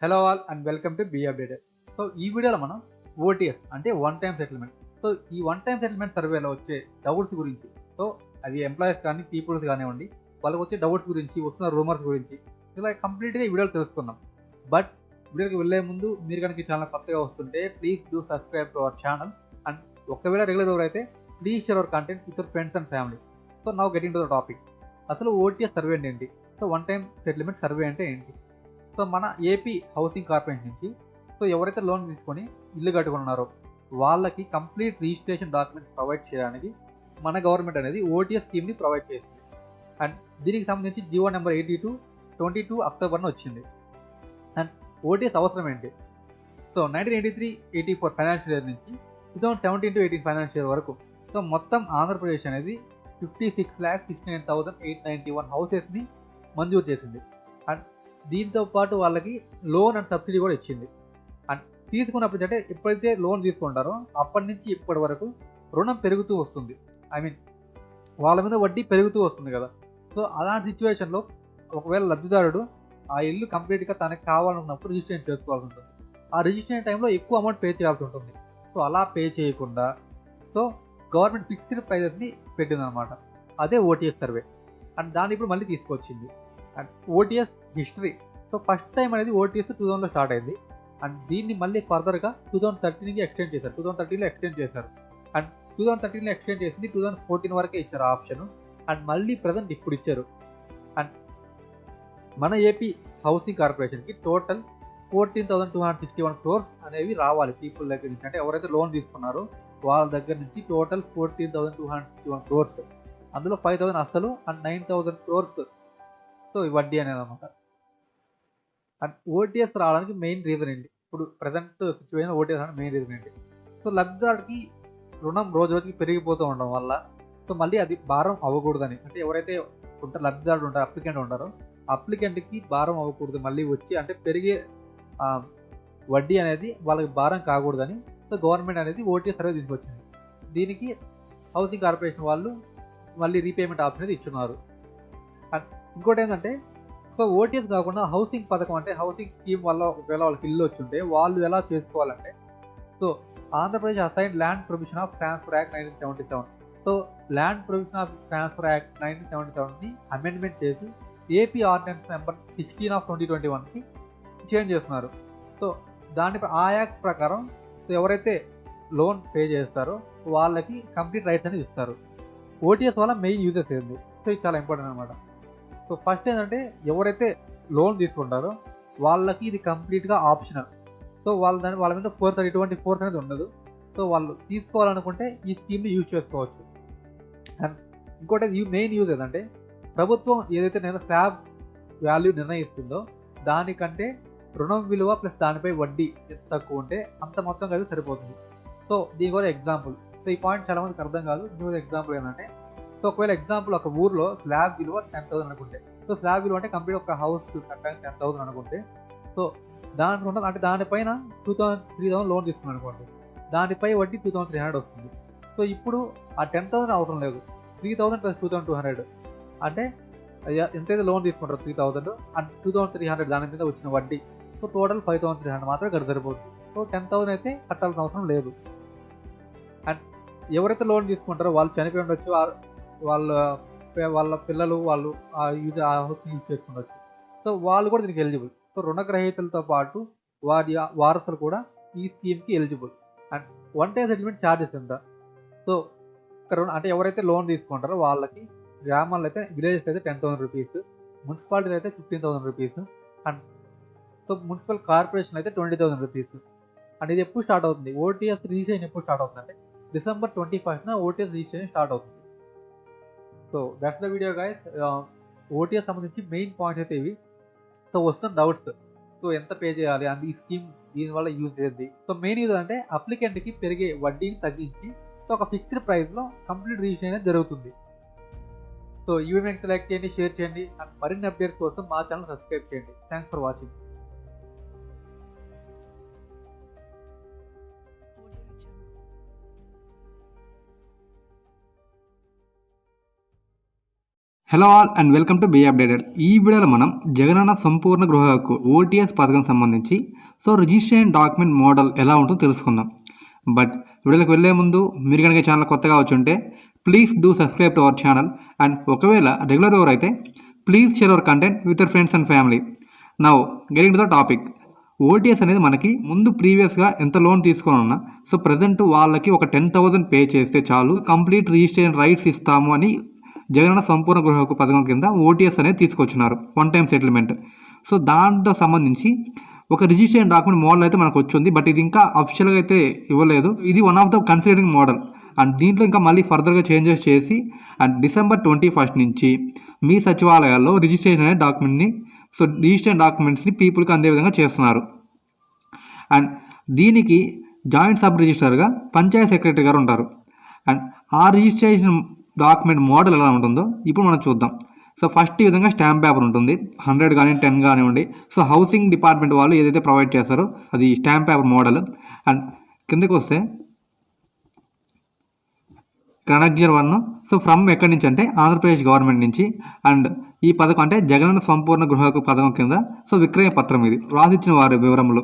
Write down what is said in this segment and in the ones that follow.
Hello all and welcome to be updated. So ఈ వీడియోలో మనం ఓటీఎస్ అంటే వన్ టైం సెటిల్మెంట్. సో ఈ వన్ టైం సెటిల్మెంట్ సర్వేలో వచ్చే డౌట్స్ గురించి, సో అది ఎంప్లాయీస్ కానీ పీపుల్స్ కానివ్వండి, వాళ్ళకి వచ్చే డౌట్స్ గురించి, వస్తున్న రూమర్స్ గురించి ఇలా కంప్లీట్గా ఈ వీడియోలో తెలుసుకుందాం. బట్ వీడియోకి వెళ్ళే ముందు మీరు కనుక ఈ ఛానల్ కొత్తగా వస్తుంటే please do subscribe to our channel. And ఒకవేళ రెగ్యులర్ ఎవరైతే please share our content with your friends and family. So now getting to the topic. అసలు ఓటీఎస్ సర్వే అంటే ఏంటి? So one time settlement survey అంటే ఏంటి? So మన AP housing corporation నుంచి so ఎవరైతే లోన్ తీసుకొని ఇల్లు కట్టుకున్నారో వాళ్ళకి కంప్లీట్ రిజిస్ట్రేషన్ డాక్యుమెంట్స్ ప్రొవైడ్ చేయడానికి మన గవర్నమెంట్ అనేది ఓటీఎస్ స్కీమ్ని ప్రొవైడ్ చేస్తుంది. అండ్ దీనికి సంబంధించి జియో నెంబర్ 82/22 అక్టోబర్న వచ్చింది. అండ్ ఓటీఎస్ అవసరం ఏంటి? సో 1983-84 ఫైనాన్షియల్ ఇయర్ నుంచి 2017-18 ఫైనాన్షియల్ ఇయర్ వరకు సో మొత్తం ఆంధ్రప్రదేశ్ అనేది 56,69,891 హౌసెస్ని మంజూరు చేసింది. అండ్ దీంతో పాటు వాళ్ళకి లోన్ అండ్ సబ్సిడీ కూడా ఇచ్చింది. అండ్ తీసుకున్నప్పుడు అంటే ఎప్పుడైతే లోన్ తీసుకుంటారో అప్పటి నుంచి ఇప్పటి వరకు రుణం పెరుగుతూ వస్తుంది. ఐ మీన్ వాళ్ళ మీద వడ్డీ పెరుగుతూ వస్తుంది కదా. సో అలాంటి సిచ్యువేషన్లో ఒకవేళ లబ్ధిదారుడు ఆ ఇల్లు కంప్లీట్గా తనకు కావాలన్నప్పుడు రిజిస్ట్రేషన్ చేసుకోవాల్సి ఉంటుంది. ఆ రిజిస్ట్రేషన్ టైంలో ఎక్కువ అమౌంట్ పే చేయాల్సి ఉంటుంది. సో అలా పే చేయకుండా సో గవర్నమెంట్ ఫిక్స్డ్ ప్రైజెస్ని పెట్టిందనమాట. అదే ఓటీఎస్ సర్వే. అండ్ దాన్ని ఇప్పుడు మళ్ళీ తీసుకొచ్చింది. And OTS history. So first time అనేది ఓటీఎస్ 2000లో స్టార్ట్ అయింది. అండ్ దీన్ని మళ్ళీ ఫర్దర్గా 2013కి ఎక్స్టెండ్ చేశారు. 2013లో ఎక్స్టెండ్ చేశారు. అండ్ 2013లో ఎక్స్టెండ్ చేసింది 2014 వరకే ఇచ్చారు ఆ ఆప్షన్. అండ్ మళ్ళీ ప్రజెంట్ ఇప్పుడు ఇచ్చారు. అండ్ మన ఏపీ హౌసింగ్ కార్పొరేషన్కి టోటల్ 14,261 crores అనేవి రావాలి పీపుల్ దగ్గర నుంచి. అంటే ఎవరైతే లోన్ తీసుకున్నారో వాళ్ళ దగ్గర నుంచి టోటల్ 14,261 crores. అందులో 5,000 అసలు అండ్ 9,000 crores సో వడ్డీ అనేది అనమాట. అండ్ ఓటీఎస్ రావడానికి మెయిన్ రీజన్ ఏంటి? ఇప్పుడు ప్రజెంట్ సిచ్యువేషన్ ఓటీఎస్ రావడానికి మెయిన్ రీజన్ ఏంటి? సో లబ్ధిదారుడికి రుణం రోజు రోజుకి పెరిగిపోతూ ఉండడం వల్ల సో మళ్ళీ అది భారం అవ్వకూడదని, అంటే ఎవరైతే ఉంటారో లబ్ధిదారుడు ఉంటారో అప్లికెంట్ ఉంటారో అప్లికెంట్కి భారం అవ్వకూడదు, మళ్ళీ వచ్చి అంటే పెరిగే వడ్డీ అనేది వాళ్ళకి భారం కాకూడదని సో గవర్నమెంట్ అనేది ఓటీఎస్ సర్వే తీసుకొచ్చింది. దీనికి హౌసింగ్ కార్పొరేషన్ వాళ్ళు మళ్ళీ రీపేమెంట్ ఆప్షన్ అనేది ఇచ్చున్నారు. అండ్ ఇంకోటి ఏంటంటే సో ఓటీఎస్ కాకుండా హౌసింగ్ పథకం అంటే హౌసింగ్ స్కీమ్ వల్ల ఒకవేళ వాళ్ళకి ఇల్లు వచ్చుంటే వాళ్ళు ఎలా చేసుకోవాలంటే so Andhra Pradesh assign land provision of transfer act 1977. So land provision of transfer act 1977ని అమెండ్మెంట్ చేసి ఏపీ ఆర్డినెన్స్ నెంబర్ 16/2021కి చేంజ్ చేస్తున్నారు. సో దానిపై ఆ యాక్ట్ ప్రకారం సో ఎవరైతే లోన్ పే చేస్తారో వాళ్ళకి కంప్లీట్ రైట్స్ అనేది ఇస్తారు. ఓటీఎస్ వల్ల మెయిన్ యూజెస్ ఏంది? సో ఇది చాలా ఇంపార్టెంట్ అనమాట. సో ఫస్ట్ ఏంటంటే ఎవరైతే లోన్ తీసుకుంటారో వాళ్ళకి ఇది కంప్లీట్గా ఆప్షనల్. సో వాళ్ళ మీద ఎటువంటి ఫోర్స్ అనేది ఉండదు. సో వాళ్ళు తీసుకోవాలనుకుంటే ఈ స్కీమ్ని యూజ్ చేసుకోవచ్చు. అండ్ ఇంకోటి మెయిన్ యూజ్ ఏంటంటే ప్రభుత్వం ఏదైతే నేను స్లాబ్ వాల్యూ నిర్ణయిస్తుందో దానికంటే రుణం విలువ ప్లస్ దానిపై వడ్డీ ఎంత తక్కువ ఉంటే అంత మొత్తం కలిసి సరిపోతుంది. సో దీని కూడా ఎగ్జాంపుల్. సో ఈ పాయింట్ చాలా మందికి అర్థం కాదు. న్యూస్ ఎగ్జాంపుల్ ఏంటంటే సో ఒకవేళ ఎగ్జాంపుల్ ఒక ఊర్లో స్లాబ్ విలువ 10,000 అనుకుంటే, సో స్లాబ్ విలువ అంటే కంప్లీట్ ఒక హౌస్ కట్టడానికి 10,000 అనుకుంటే, సో దాంట్లో అంటే దానిపైన 3,000 లోన్ తీసుకున్నాను అనుకోండి, దానిపై వడ్డీ 2,300 వస్తుంది. సో ఇప్పుడు ఆ 10,000 అవసరం లేదు, 3,000 + 2,200 అంటే ఎంతైతే లోన్ తీసుకుంటారు 3,000 అండ్ 2,300 దాని మీద వచ్చిన వడ్డీ. సో టోటల్ 5,300 మాత్రమే కట్టి సరిపోతుంది. సో 10,000 అయితే కట్టాల్సిన అవసరం లేదు. అండ్ ఎవరైతే లోన్ తీసుకుంటారో వాళ్ళు చనిపోయి ఉండొచ్చు, వాళ్ళ పిల్లలు వాళ్ళు ఆ హౌస్ యూజ్ చేసుకుండొచ్చు. సో వాళ్ళు కూడా దీనికి ఎలిజిబుల్. సో రుణగ్రహీతలతో పాటు వారి వారసులు కూడా ఈ స్కీమ్కి eligible. And one time settlement charges ఎంత? సో అంటే ఎవరైతే లోన్ తీసుకుంటారో వాళ్ళకి గ్రామాల్లో అయితే విలేజెస్ అయితే 10,000 రూపీస్, మున్సిపాలిటీ అయితే 15,000 rupees, and so municipal corporation అయితే 20,000 రూపీస్. అండ్ ఇది ఎప్పుడు స్టార్ట్ అవుతుంది? ఓటీఎస్ రిజిస్ట్రేషన్ ఎప్పుడు స్టార్ట్ అవుతుంది అంటే December 21st OTS registration start అవుతుంది. So that's the video guys. OTS సంబంధించి మెయిన్ పాయింట్స్ అయితే ఇవి. సో వస్తున్న డౌట్స్, సో ఎంత పే చేయాలి అండ్ ఈ స్కీమ్ దీనివల్ల యూజ్ చేద్ది. సో మెయిన్ యూజ్ అంటే అప్లికెంట్కి పెరిగే వడ్డీని తగ్గించి సో ఒక ఫిక్స్డ్ ప్రైస్లో కంప్లీట్ రిజిస్ట్రేషన్ జరుగుతుంది. సో ఈ వీడియోని లైక్ చేయండి, షేర్ చేయండి అండ్ మరిన్ని అప్డేట్స్ కోసం మా ఛానల్ సబ్స్క్రైబ్ చేయండి. Thanks for watching. Hello all and welcome to be Updated. ఈ వీడియోలో మనం జగనన్న సంపూర్ణ గృహ హక్కు ఓటీఎస్ పథకం సంబంధించి రిజిస్ట్రేషన్ డాక్యుమెంట్ మోడల్ ఎలా ఉంటుందో తెలుసుకుందాం. బట్ వీడియోకి వెళ్ళే ముందు మీరు కనుక ఛానల్ కొత్తగా వచ్చుంటే please do subscribe to our channel and ఒకవేళ రెగ్యులర్ ఎవరు అయితే please share our content with your friends and family. Now getting to the topic. OTS అనేది మనకి ముందు ప్రీవియస్గా ఎంత లోన్ తీసుకొని ఉన్నా ప్రజెంట్ వాళ్ళకి ఒక 10,000 పే చేస్తే చాలు కంప్లీట్ రిజిస్ట్రేషన్ రైట్స్ ఇస్తాము అని జగనన్న సంపూర్ణ గృహ హక్కు పథకం కింద ఓటీఎస్ అనేది తీసుకొచ్చినారు, వన్ టైం సెటిల్మెంట్. దాంతో సంబంధించి ఒక రిజిస్ట్రేషన్ డాక్యుమెంట్ మోడల్ అయితే మనకు వచ్చింది. బట్ ఇది ఇంకా అఫిషియల్గా అయితే ఇవ్వలేదు. ఇది one of the considering model and దీంట్లో ఇంకా మళ్ళీ ఫర్దర్గా చేంజెస్ చేసి అండ్ December 21 నుంచి మీ సచివాలయాల్లో రిజిస్ట్రేషన్ అనే డాక్యుమెంట్ని రిజిస్ట్రేషన్ డాక్యుమెంట్స్ని పీపుల్కి అందే విధంగా చేస్తున్నారు. అండ్ దీనికి జాయింట్ సబ్ రిజిస్టర్గా పంచాయత్ సెక్రటరీ గారు ఉంటారు. అండ్ ఆ రిజిస్ట్రేషన్ డాక్యుమెంట్ మోడల్ ఎలా ఉంటుందో ఇప్పుడు మనం చూద్దాం. ఫస్ట్ ఈ విధంగా స్టాంప్ పేపర్ ఉంటుంది, 100 కానీ 10 కానివ్వండి. హౌసింగ్ డిపార్ట్మెంట్ వాళ్ళు ఏదైతే ప్రొవైడ్ చేస్తారో అది స్టాంప్ పేపర్ మోడల్. అండ్ కిందకి వస్తే కనెక్జర్ 1 ఫ్రమ్ ఎక్కడి నుంచి అంటే ఆంధ్రప్రదేశ్ గవర్నమెంట్ నుంచి. అండ్ ఈ పథకం అంటే జగనన్న సంపూర్ణ గృహ హక్కు పథకం కింద విక్రయ పత్రం ఇది రాసిచ్చిన వారి వివరములు.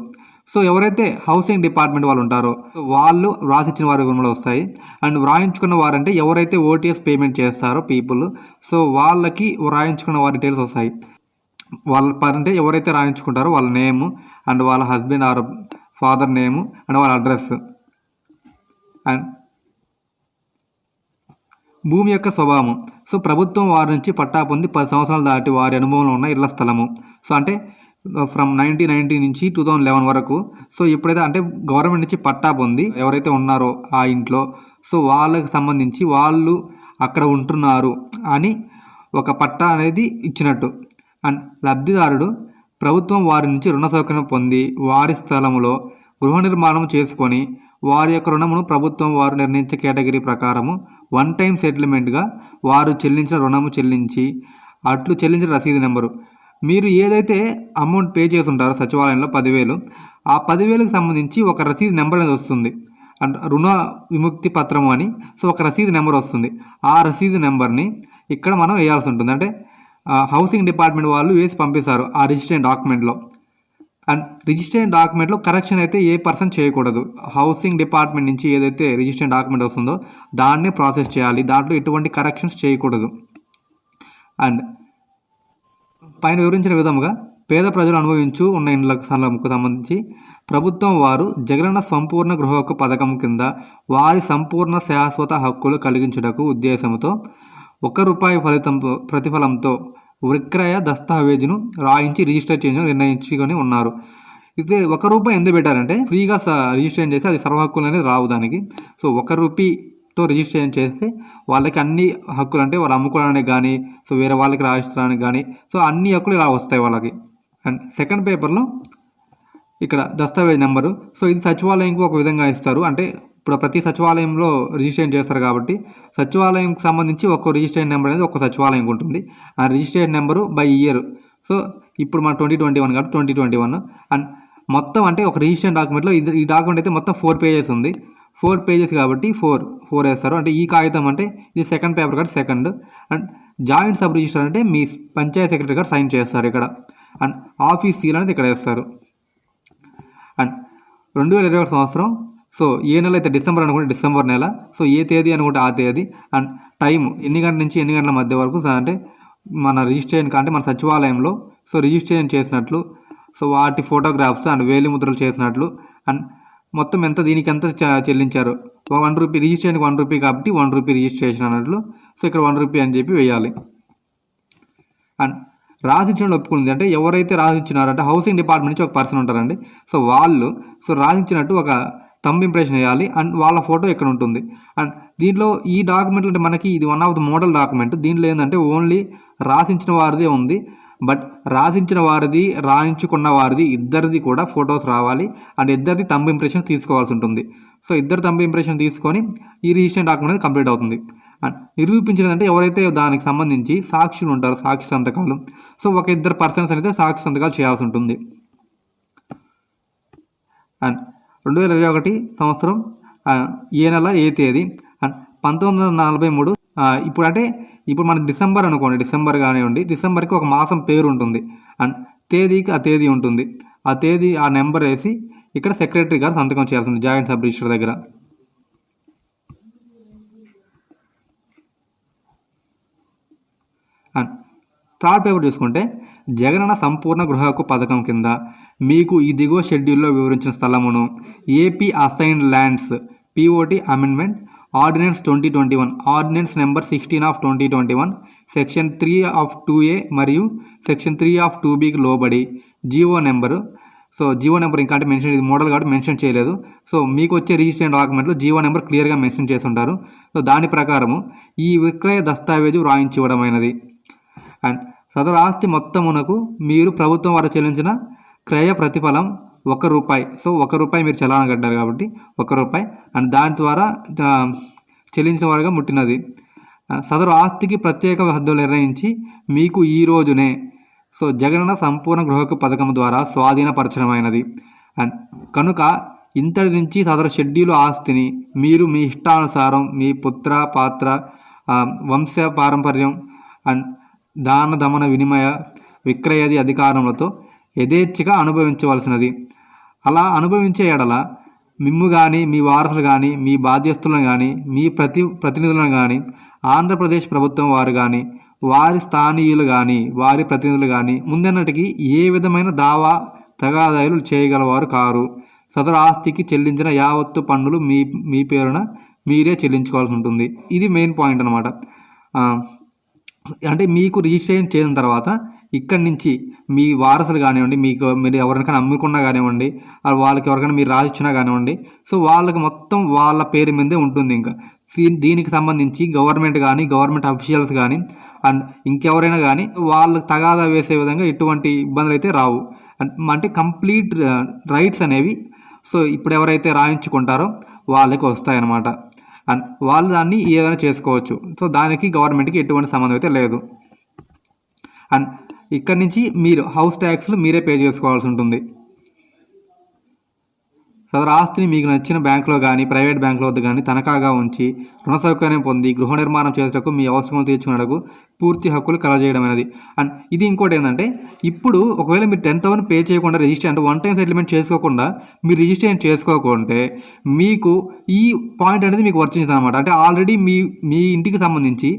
ఎవరైతే హౌసింగ్ డిపార్ట్మెంట్ వాళ్ళు ఉంటారో వాళ్ళు వ్రాసిచ్చిన వారి వివరములు వస్తాయి. అండ్ వ్రాయించుకున్న వారంటే ఎవరైతే ఓటీఎస్ పేమెంట్ చేస్తారో పీపుల్ వాళ్ళకి వ్రాయించుకున్న వారి డీటెయిల్స్ వస్తాయి. వాళ్ళ అంటే ఎవరైతే రాయించుకుంటారో వాళ్ళ నేము అండ్ వాళ్ళ husband or father name and వాళ్ళ అడ్రస్. అండ్ భూమి యొక్క స్వభావం. ప్రభుత్వం వారి నుంచి పట్టా పొంది 10 సంవత్సరాలు దాటి వారి అనుభవంలో ఉన్న ఇళ్ల స్థలము. అంటే ఫ్రమ్ 1990 నుంచి 2011 వరకు. ఎప్పుడైతే అంటే గవర్నమెంట్ నుంచి పట్టా పొంది ఎవరైతే ఉన్నారో ఆ ఇంట్లో వాళ్ళకి సంబంధించి వాళ్ళు అక్కడ ఉంటున్నారు అని ఒక పట్టా అనేది ఇచ్చినట్టు. అండ్ లబ్ధిదారుడు ప్రభుత్వం వారి నుంచి రుణ సౌకర్యం పొంది వారి స్థలములో గృహ నిర్మాణం చేసుకొని వారి యొక్క రుణమును ప్రభుత్వం వారు నిర్ణయించే కేటగిరీ ప్రకారము వన్ టైం సెటిల్మెంట్గా వారు చెల్లించిన రుణము చెల్లించి అట్లు చెల్లించిన రసీదు నెంబరు. మీరు ఏదైతే అమౌంట్ పే చేసి ఉంటారో సచివాలయంలో 10,000, ఆ 10,000కి సంబంధించి ఒక రసీదు నెంబర్ అనేది వస్తుంది. అండ్ రుణ విముక్తి పత్రము అని ఒక రసీదు నెంబర్ వస్తుంది. ఆ రసీదు నెంబర్ని ఇక్కడ మనం వేయాల్సి ఉంటుంది. అంటే హౌసింగ్ డిపార్ట్మెంట్ వాళ్ళు వేసి పంపిస్తారు ఆ రిజిస్ట్రేషన్ డాక్యుమెంట్లో. అండ్ రిజిస్ట్రేషన్ డాక్యుమెంట్లో కరెక్షన్ అయితే ఏ పర్సన్ చేయకూడదు. హౌసింగ్ డిపార్ట్మెంట్ నుంచి ఏదైతే రిజిస్ట్రేషన్ డాక్యుమెంట్ వస్తుందో దాన్నే ప్రాసెస్ చేయాలి, దాంట్లో ఎటువంటి కరెక్షన్స్ చేయకూడదు. అండ్ పైన వివరించిన విధముగా పేద ప్రజలు అనుభవించు ఉన్న ఇండ్ల స్థలంకు సంబంధించి ప్రభుత్వం వారు జగనన్న సంపూర్ణ గృహ హక్కు పథకం కింద వారి సంపూర్ణ శాశ్వత హక్కులు కలిగించుటకు ఉద్దేశంతో ₹1 ప్రతిఫలంతో విక్రయ దస్తావేజును రాయించి రిజిస్టర్ చేయడం నిర్ణయించుకొని ఉన్నారు. ఇది ₹1 ఎందుకు పెట్టారంటే ఫ్రీగా రిజిస్ట్రేషన్ చేస్తే అది సర్వ హక్కులు అనేది రావు దానికి. ₹1తో రిజిస్ట్రేషన్ చేస్తే వాళ్ళకి అన్ని హక్కులు అంటే వాళ్ళు అమ్ముకోవడానికి కానీ వేరే వాళ్ళకి రాయించడానికి కానీ అన్ని హక్కులు ఇలా వస్తాయి వాళ్ళకి. అండ్ సెకండ్ పేపర్లో ఇక్కడ దస్తావేజ్ నెంబరు. ఇది సచివాలయంకి ఒక విధంగా ఇస్తారు. అంటే ఇప్పుడు ప్రతి సచివాలయంలో రిజిస్ట్రేషన్ చేస్తారు కాబట్టి సచివాలయంకి సంబంధించి ఒక రిజిస్ట్రేషన్ నెంబర్ అనేది ఒక సచివాలయంకి ఉంటుంది. ఆ రిజిస్ట్రేషన్ నెంబరు బై ఇయర్. ఇప్పుడు మన 2021 కాబట్టి 2021. అండ్ మొత్తం అంటే ఒక రిజిస్ట్రేషన్ డాక్యుమెంట్లో ఈ డాక్యుమెంట్ అయితే మొత్తం 4 పేజెస్ ఉంది. 4 పేజెస్ కాబట్టి 4 వేస్తారు. అంటే ఈ కాగితం అంటే ఇది సెకండ్ పేపర్ కాబట్టి second. And joint sub register అంటే మీ పంచాయత్ సెక్రటరీ గారు సైన్ చేస్తారు ఇక్కడ. అండ్ ఆఫీస్ సీల్ అనేది ఇక్కడ వేస్తారు. అండ్ 2021 సంవత్సరం ఏ నెల అయితే డిసెంబర్ అనుకుంటే డిసెంబర్ నెల, ఏ తేదీ అనుకుంటే ఆ తేదీ. అండ్ టైం ఎన్ని గంటల నుంచి ఎన్ని గంటల మధ్య వరకు అంటే మన రిజిస్ట్రేషన్ అంటే మన సచివాలయంలో రిజిస్ట్రేషన్ చేసినట్లు వాటి ఫోటోగ్రాఫ్స్ అండ్ వేలిముద్రలు చేసినట్లు. అండ్ మొత్తం ఎంత దీనికి ఎంత చెల్లించారు ₹1 రిజిస్ట్రేషన్కి ₹1 కాబట్టి ₹1 రిజిస్ట్రేషన్ అన్నట్లు. ఇక్కడ ₹1 అని చెప్పి వేయాలి. అండ్ రాసిచ్చిన ఒప్పుకుంది అంటే ఎవరైతే రాసిచ్చినారంటే హౌసింగ్ డిపార్ట్మెంట్ నుంచి ఒక పర్సన్ ఉంటారండి. వాళ్ళు రాసిచ్చినట్టు ఒక థంబ్ ఇంప్రెషన్ వేయాలి. అండ్ వాళ్ళ ఫోటో ఇక్కడ ఉంటుంది. అండ్ దీంట్లో ఈ డాక్యుమెంట్ అంటే మనకి ఇది one of the model document. దీంట్లో ఏంటంటే ఓన్లీ రాసించిన వారిదే ఉంది. బట్ రాసించిన వారిది రాయించుకున్న వారిది ఇద్దరిది కూడా ఫొటోస్ రావాలి. అండ్ ఇద్దరిది థంబ్ ఇంప్రెషన్ తీసుకోవాల్సి ఉంటుంది. ఇద్దరు థంబ్ ఇంప్రెషన్ తీసుకొని ఈ రిజిస్ట్రేషన్ డాక్యుమెంట్ అనేది కంప్లీట్ అవుతుంది. అండ్ నిరూపించినదంటే ఎవరైతే దానికి సంబంధించి సాక్షులు ఉంటారో సాక్షి సంతకాలు. ఒక 2 పర్సన్స్ అయితే సాక్షి సంతకాలు చేయాల్సి ఉంటుంది. అండ్ 2021 సంవత్సరం ఏ నెల ఏ తేదీ. అండ్ 1943 ఇప్పుడు అంటే ఇప్పుడు మన డిసెంబర్ అనుకోండి, డిసెంబర్ కానివ్వండి, డిసెంబర్కి ఒక మాసం పేరు ఉంటుంది అండ్ తేదీకి ఆ తేదీ ఉంటుంది. ఆ తేదీ ఆ నెంబర్ వేసి ఇక్కడ సెక్రటరీ గారు సంతకం చేయాల్సి ఉంది జాయింట్ సబ్ రిజిస్టర్ దగ్గర. అండ్ థర్డ్ పేపర్ చూసుకుంటే జగనన్న సంపూర్ణ గృహ హక్కు పథకం కింద మీకు ఈ దిగువ షెడ్యూల్లో వివరించిన స్థలమును AP assigned lands POT amendment ordinance 2021 ordinance number 16/2021 section 3(2)A మరియు సెక్షన్ 3(2)Bకి లోబడి GO number, so GO number ఇంకా అంటే మెన్షన్, ఇది మోడల్ కాబట్టి మెన్షన్ చేయలేదు. సో మీకు వచ్చే రిజిస్ట్రేషన్ డాక్యుమెంట్లో జీవో నెంబర్ క్లియర్గా మెన్షన్ చేసి ఉంటారు. సో దాని ప్రకారము ఈ విక్రయ దస్తావేజు వ్రాయించి ఇవ్వడమైనది. అండ్ సదరు ఆస్తి మొత్తమునకు మీరు ప్రభుత్వం వారు చెల్లించిన క్రయ ప్రతిఫలం ₹1. సో ₹1 మీరు చలానా కట్టారు కాబట్టి ₹1 అండ్ దాని ద్వారా చెల్లించిన వారుగా ముట్టినది. సదరు ఆస్తికి ప్రత్యేక హద్దులు నిర్ణయించి మీకు ఈ రోజునే సో జగనన్న సంపూర్ణ గృహకు పథకం ద్వారా స్వాధీనపరచడమైనది. అండ్ కనుక ఇంతటి నుంచి సదరు షెడ్యూల్ ఆస్తిని మీరు మీ ఇష్టానుసారం మీ పుత్ర పాత్ర వంశ పారంపర్యం అండ్ దాన దమన వినిమయ విక్రయాది అధికారములతో యథేచ్ఛగా అనుభవించవలసినది. అలా అనుభవించే ఎడల మిమ్ము కానీ మీ వారసులు కానీ మీ బాధ్యస్తులను కానీ మీ ప్రతినిధులను కానీ ఆంధ్రప్రదేశ్ ప్రభుత్వం వారు కానీ వారి స్థానీయులు కానీ వారి ప్రతినిధులు కానీ ముందన్నటికి ఏ విధమైన దావా తగాదాలు చేయగలవారు కారు. సదరు ఆస్తికి చెల్లించిన యావత్తు పన్నులు మీ పేరున మీరే చెల్లించుకోవాల్సి ఉంటుంది. ఇది మెయిన్ పాయింట్ అనమాట. అంటే మీకు రిజిస్ట్రేషన్ చేసిన తర్వాత ఇక్కడి నుంచి మీ వారసులు కానివ్వండి, మీరు ఎవరికైనా అమ్ముకున్నా కానివ్వండి, వాళ్ళకి ఎవరికైనా మీరు రాసిచ్చినా కానివ్వండి, సో వాళ్ళకి మొత్తం వాళ్ళ పేరు మీదే ఉంటుంది. ఇంకా దీనికి సంబంధించి గవర్నమెంట్ కానీ గవర్నమెంట్ అఫీషియల్స్ కానీ అండ్ ఇంకెవరైనా కానీ వాళ్ళకి తగాదా వేసే విధంగా ఎటువంటి ఇబ్బందులు అయితే రావు. అంటే కంప్లీట్ రైట్స్ అనేవి సో ఇప్పుడు ఎవరైతే రాయించుకుంటారో వాళ్ళకి వస్తాయన్నమాట. అండ్ వాళ్ళు దాన్ని ఏదైనా చేసుకోవచ్చు. సో దానికి గవర్నమెంట్కి ఎటువంటి సంబంధం అయితే లేదు. అండ్ ఇక్కడి నుంచి మీరు హౌస్ ట్యాక్స్లు మీరే పే చేసుకోవాల్సి ఉంటుంది. సదరు ఆస్తిని మీకు నచ్చిన బ్యాంకులో కానీ ప్రైవేట్ బ్యాంకుల వద్ద కానీ తనఖాగా ఉంచి రుణ సౌకర్యం పొంది గృహ నిర్మాణం చేసేటకు మీ అవసరం తీర్చుకునేటకు పూర్తి హక్కులు కలగజేయడమైనది. అండ్ ఇది ఇంకోటి ఏంటంటే ఇప్పుడు ఒకవేళ మీరు 10,000 పే చేయకుండా రిజిస్టర్ అంటే వన్ టైం సెటిల్మెంట్ చేసుకోకుండా మీరు రిజిస్ట్రేషన్ చేసుకోకుంటే మీకు ఈ పాయింట్ అనేది మీకు వర్తించదు అనమాట. అంటే ఆల్రెడీ మీ ఇంటికి సంబంధించి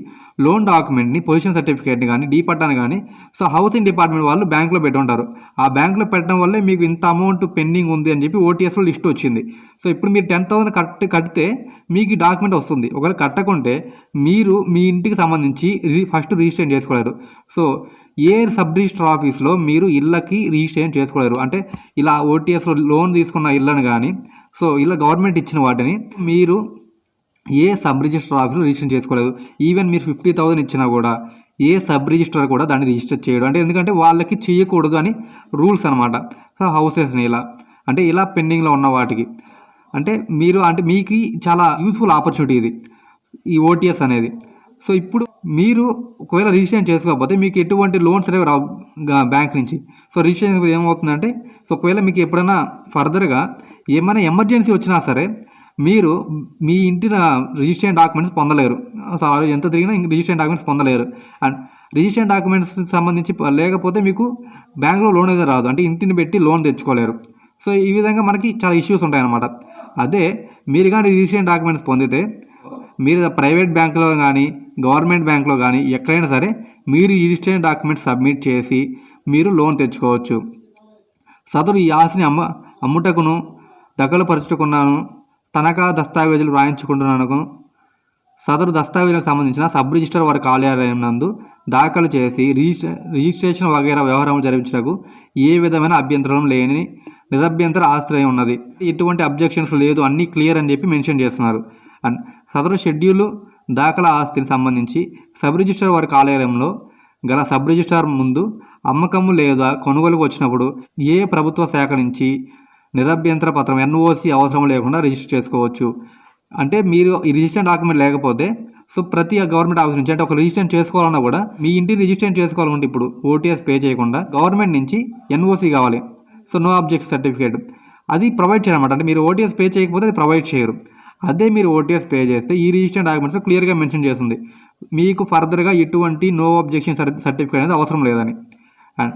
లోన్ డాక్యుమెంట్ని పొజిషన్ సర్టిఫికేట్ని కానీ డీపట్టాను కానీ సో హౌసింగ్ డిపార్ట్మెంట్ వాళ్ళు బ్యాంకులో పెట్టి ఉంటారు. ఆ బ్యాంకులో పెట్టడం వల్లే మీకు ఇంత అమౌంట్ పెండింగ్ ఉంది అని చెప్పి ఓటీఎస్లో లిస్ట్ వచ్చింది. సో ఇప్పుడు మీరు 10,000 కడితే మీకు ఈ డాక్యుమెంట్ వస్తుంది. ఒకవేళ కట్టకుంటే మీరు మీ ఇంటికి సంబంధించి ఫస్ట్ రిజిస్ట్రేషన్ చేసుకోలేరు. సో ఏ సబ్ రిజిస్టర్ ఆఫీస్లో మీరు ఇళ్ళకి రిజిస్ట్రేషన్ చేసుకోలేరు. అంటే ఇలా ఓటీఎస్లో లోన్ తీసుకున్న ఇళ్ళని కానీ సో ఇలా గవర్నమెంట్ ఇచ్చిన వాటిని మీరు ఏ సబ్ రిజిస్టర్ ఆఫీస్లో రిజిస్టర్ చేసుకోలేదు. ఈవెన్ మీరు 50,000 ఇచ్చినా కూడా ఏ సబ్ రిజిస్టర్ కూడా దాన్ని రిజిస్టర్ చేయడం అంటే ఎందుకంటే వాళ్ళకి చేయకూడదు అని రూల్స్ అనమాట. సో హౌసెస్ని ఇలా పెండింగ్లో ఉన్న వాటికి అంటే మీకు చాలా యూస్ఫుల్ ఆపర్చునిటీ ఇది ఈ ఓటీఎస్ అనేది. సో ఇప్పుడు మీరు ఒకవేళ రిజిస్ట్రేషన్ చేసుకోకపోతే మీకు ఎటువంటి లోన్స్ అనేవి రావు బ్యాంక్ నుంచి. సో రిజిస్ట్రేషన్ ఏమవుతుందంటే సో ఒకవేళ మీకు ఎప్పుడైనా ఫర్దర్గా ఏమైనా ఎమర్జెన్సీ వచ్చినా సరే మీరు మీ ఇంటి రిజిస్ట్రేషన్ డాక్యుమెంట్స్ పొందలేరు. సో ఎంత తిరిగినా రిజిస్ట్రేషన్ డాక్యుమెంట్స్ పొందలేరు. అండ్ రిజిస్ట్రేషన్ డాక్యుమెంట్స్ సంబంధించి లేకపోతే మీకు బ్యాంకులో లోన్ అయితే రాదు. అంటే ఇంటిని పెట్టి లోన్ తెచ్చుకోలేరు. సో ఈ విధంగా మనకి చాలా ఇష్యూస్ ఉంటాయన్నమాట. అదే మీరు కానీ రిజిస్ట్రేషన్ డాక్యుమెంట్స్ పొందితే మీరు ప్రైవేట్ బ్యాంకులో కానీ గవర్నమెంట్ బ్యాంకులో కానీ ఎక్కడైనా సరే మీరు రిజిస్ట్రేషన్ డాక్యుమెంట్స్ సబ్మిట్ చేసి మీరు లోన్ తెచ్చుకోవచ్చు. సదరు ఈ ఆస్తిని అమ్ముటకును దఖలుపరుచుకున్నాను తనఖా దస్తావేజులు వ్రాయించుకుంటున్నాను సదరు దస్తావేజులకు సంబంధించిన సబ్ రిజిస్టర్ వారి కార్యాలయం నందు దాఖలు చేసి రిజిస్ట్రేషన్ వగైరా వ్యవహారం జరిపించడానికి ఏ విధమైన అభ్యంతరం లేని నిరభ్యంతర ఆశ్రయం ఉన్నది. ఎటువంటి అబ్జెక్షన్స్ లేదు, అన్నీ క్లియర్ అని చెప్పి మెన్షన్ చేస్తున్నారు. అండ్ సదరు షెడ్యూల్ దాఖలా ఆస్తిని సంబంధించి సబ్ రిజిస్టర్ వారి కార్యాలయంలో గల సబ్ రిజిస్ట్రార్ ముందు అమ్మకము లేదా కొనుగోలుకు వచ్చినప్పుడు ఏ ప్రభుత్వ శాఖ నుంచి నిరభ్యంతర పత్రం ఎన్ఓసి అవసరం లేకుండా రిజిస్టర్ చేసుకోవచ్చు. అంటే మీరు ఈ రిజిస్ట్రేషన్ డాక్యుమెంట్ లేకపోతే సో ప్రతి గవర్నమెంట్ ఆఫీస్ నుంచి అంటే ఒక రిజిస్ట్రేషన్ చేసుకోవాలన్నా కూడా మీ ఇంటిని రిజిస్ట్రేషన్ చేసుకోవాలంటే ఇప్పుడు ఓటీఎస్ పే చేయకుండా గవర్నమెంట్ నుంచి ఎన్ఓసి కావాలి. సో నో ఆబ్జెక్ట్ సర్టిఫికేట్ అది ప్రొవైడ్ చేయాలన్నమాట. అంటే మీరు ఓటీఎస్ పే చేయకపోతే అది ప్రొవైడ్ చేయరు. అదే మీరు ఓటీఎస్ పే చేస్తే ఈ రిజిస్ట్రేషన్ డాక్యుమెంట్స్లో క్లియర్గా మెన్షన్ చేస్తుంది మీకు ఫర్దర్గా ఎటువంటి నో అబ్జెక్షన్ సర్టిఫికేట్ అనేది అవసరం లేదని. అండ్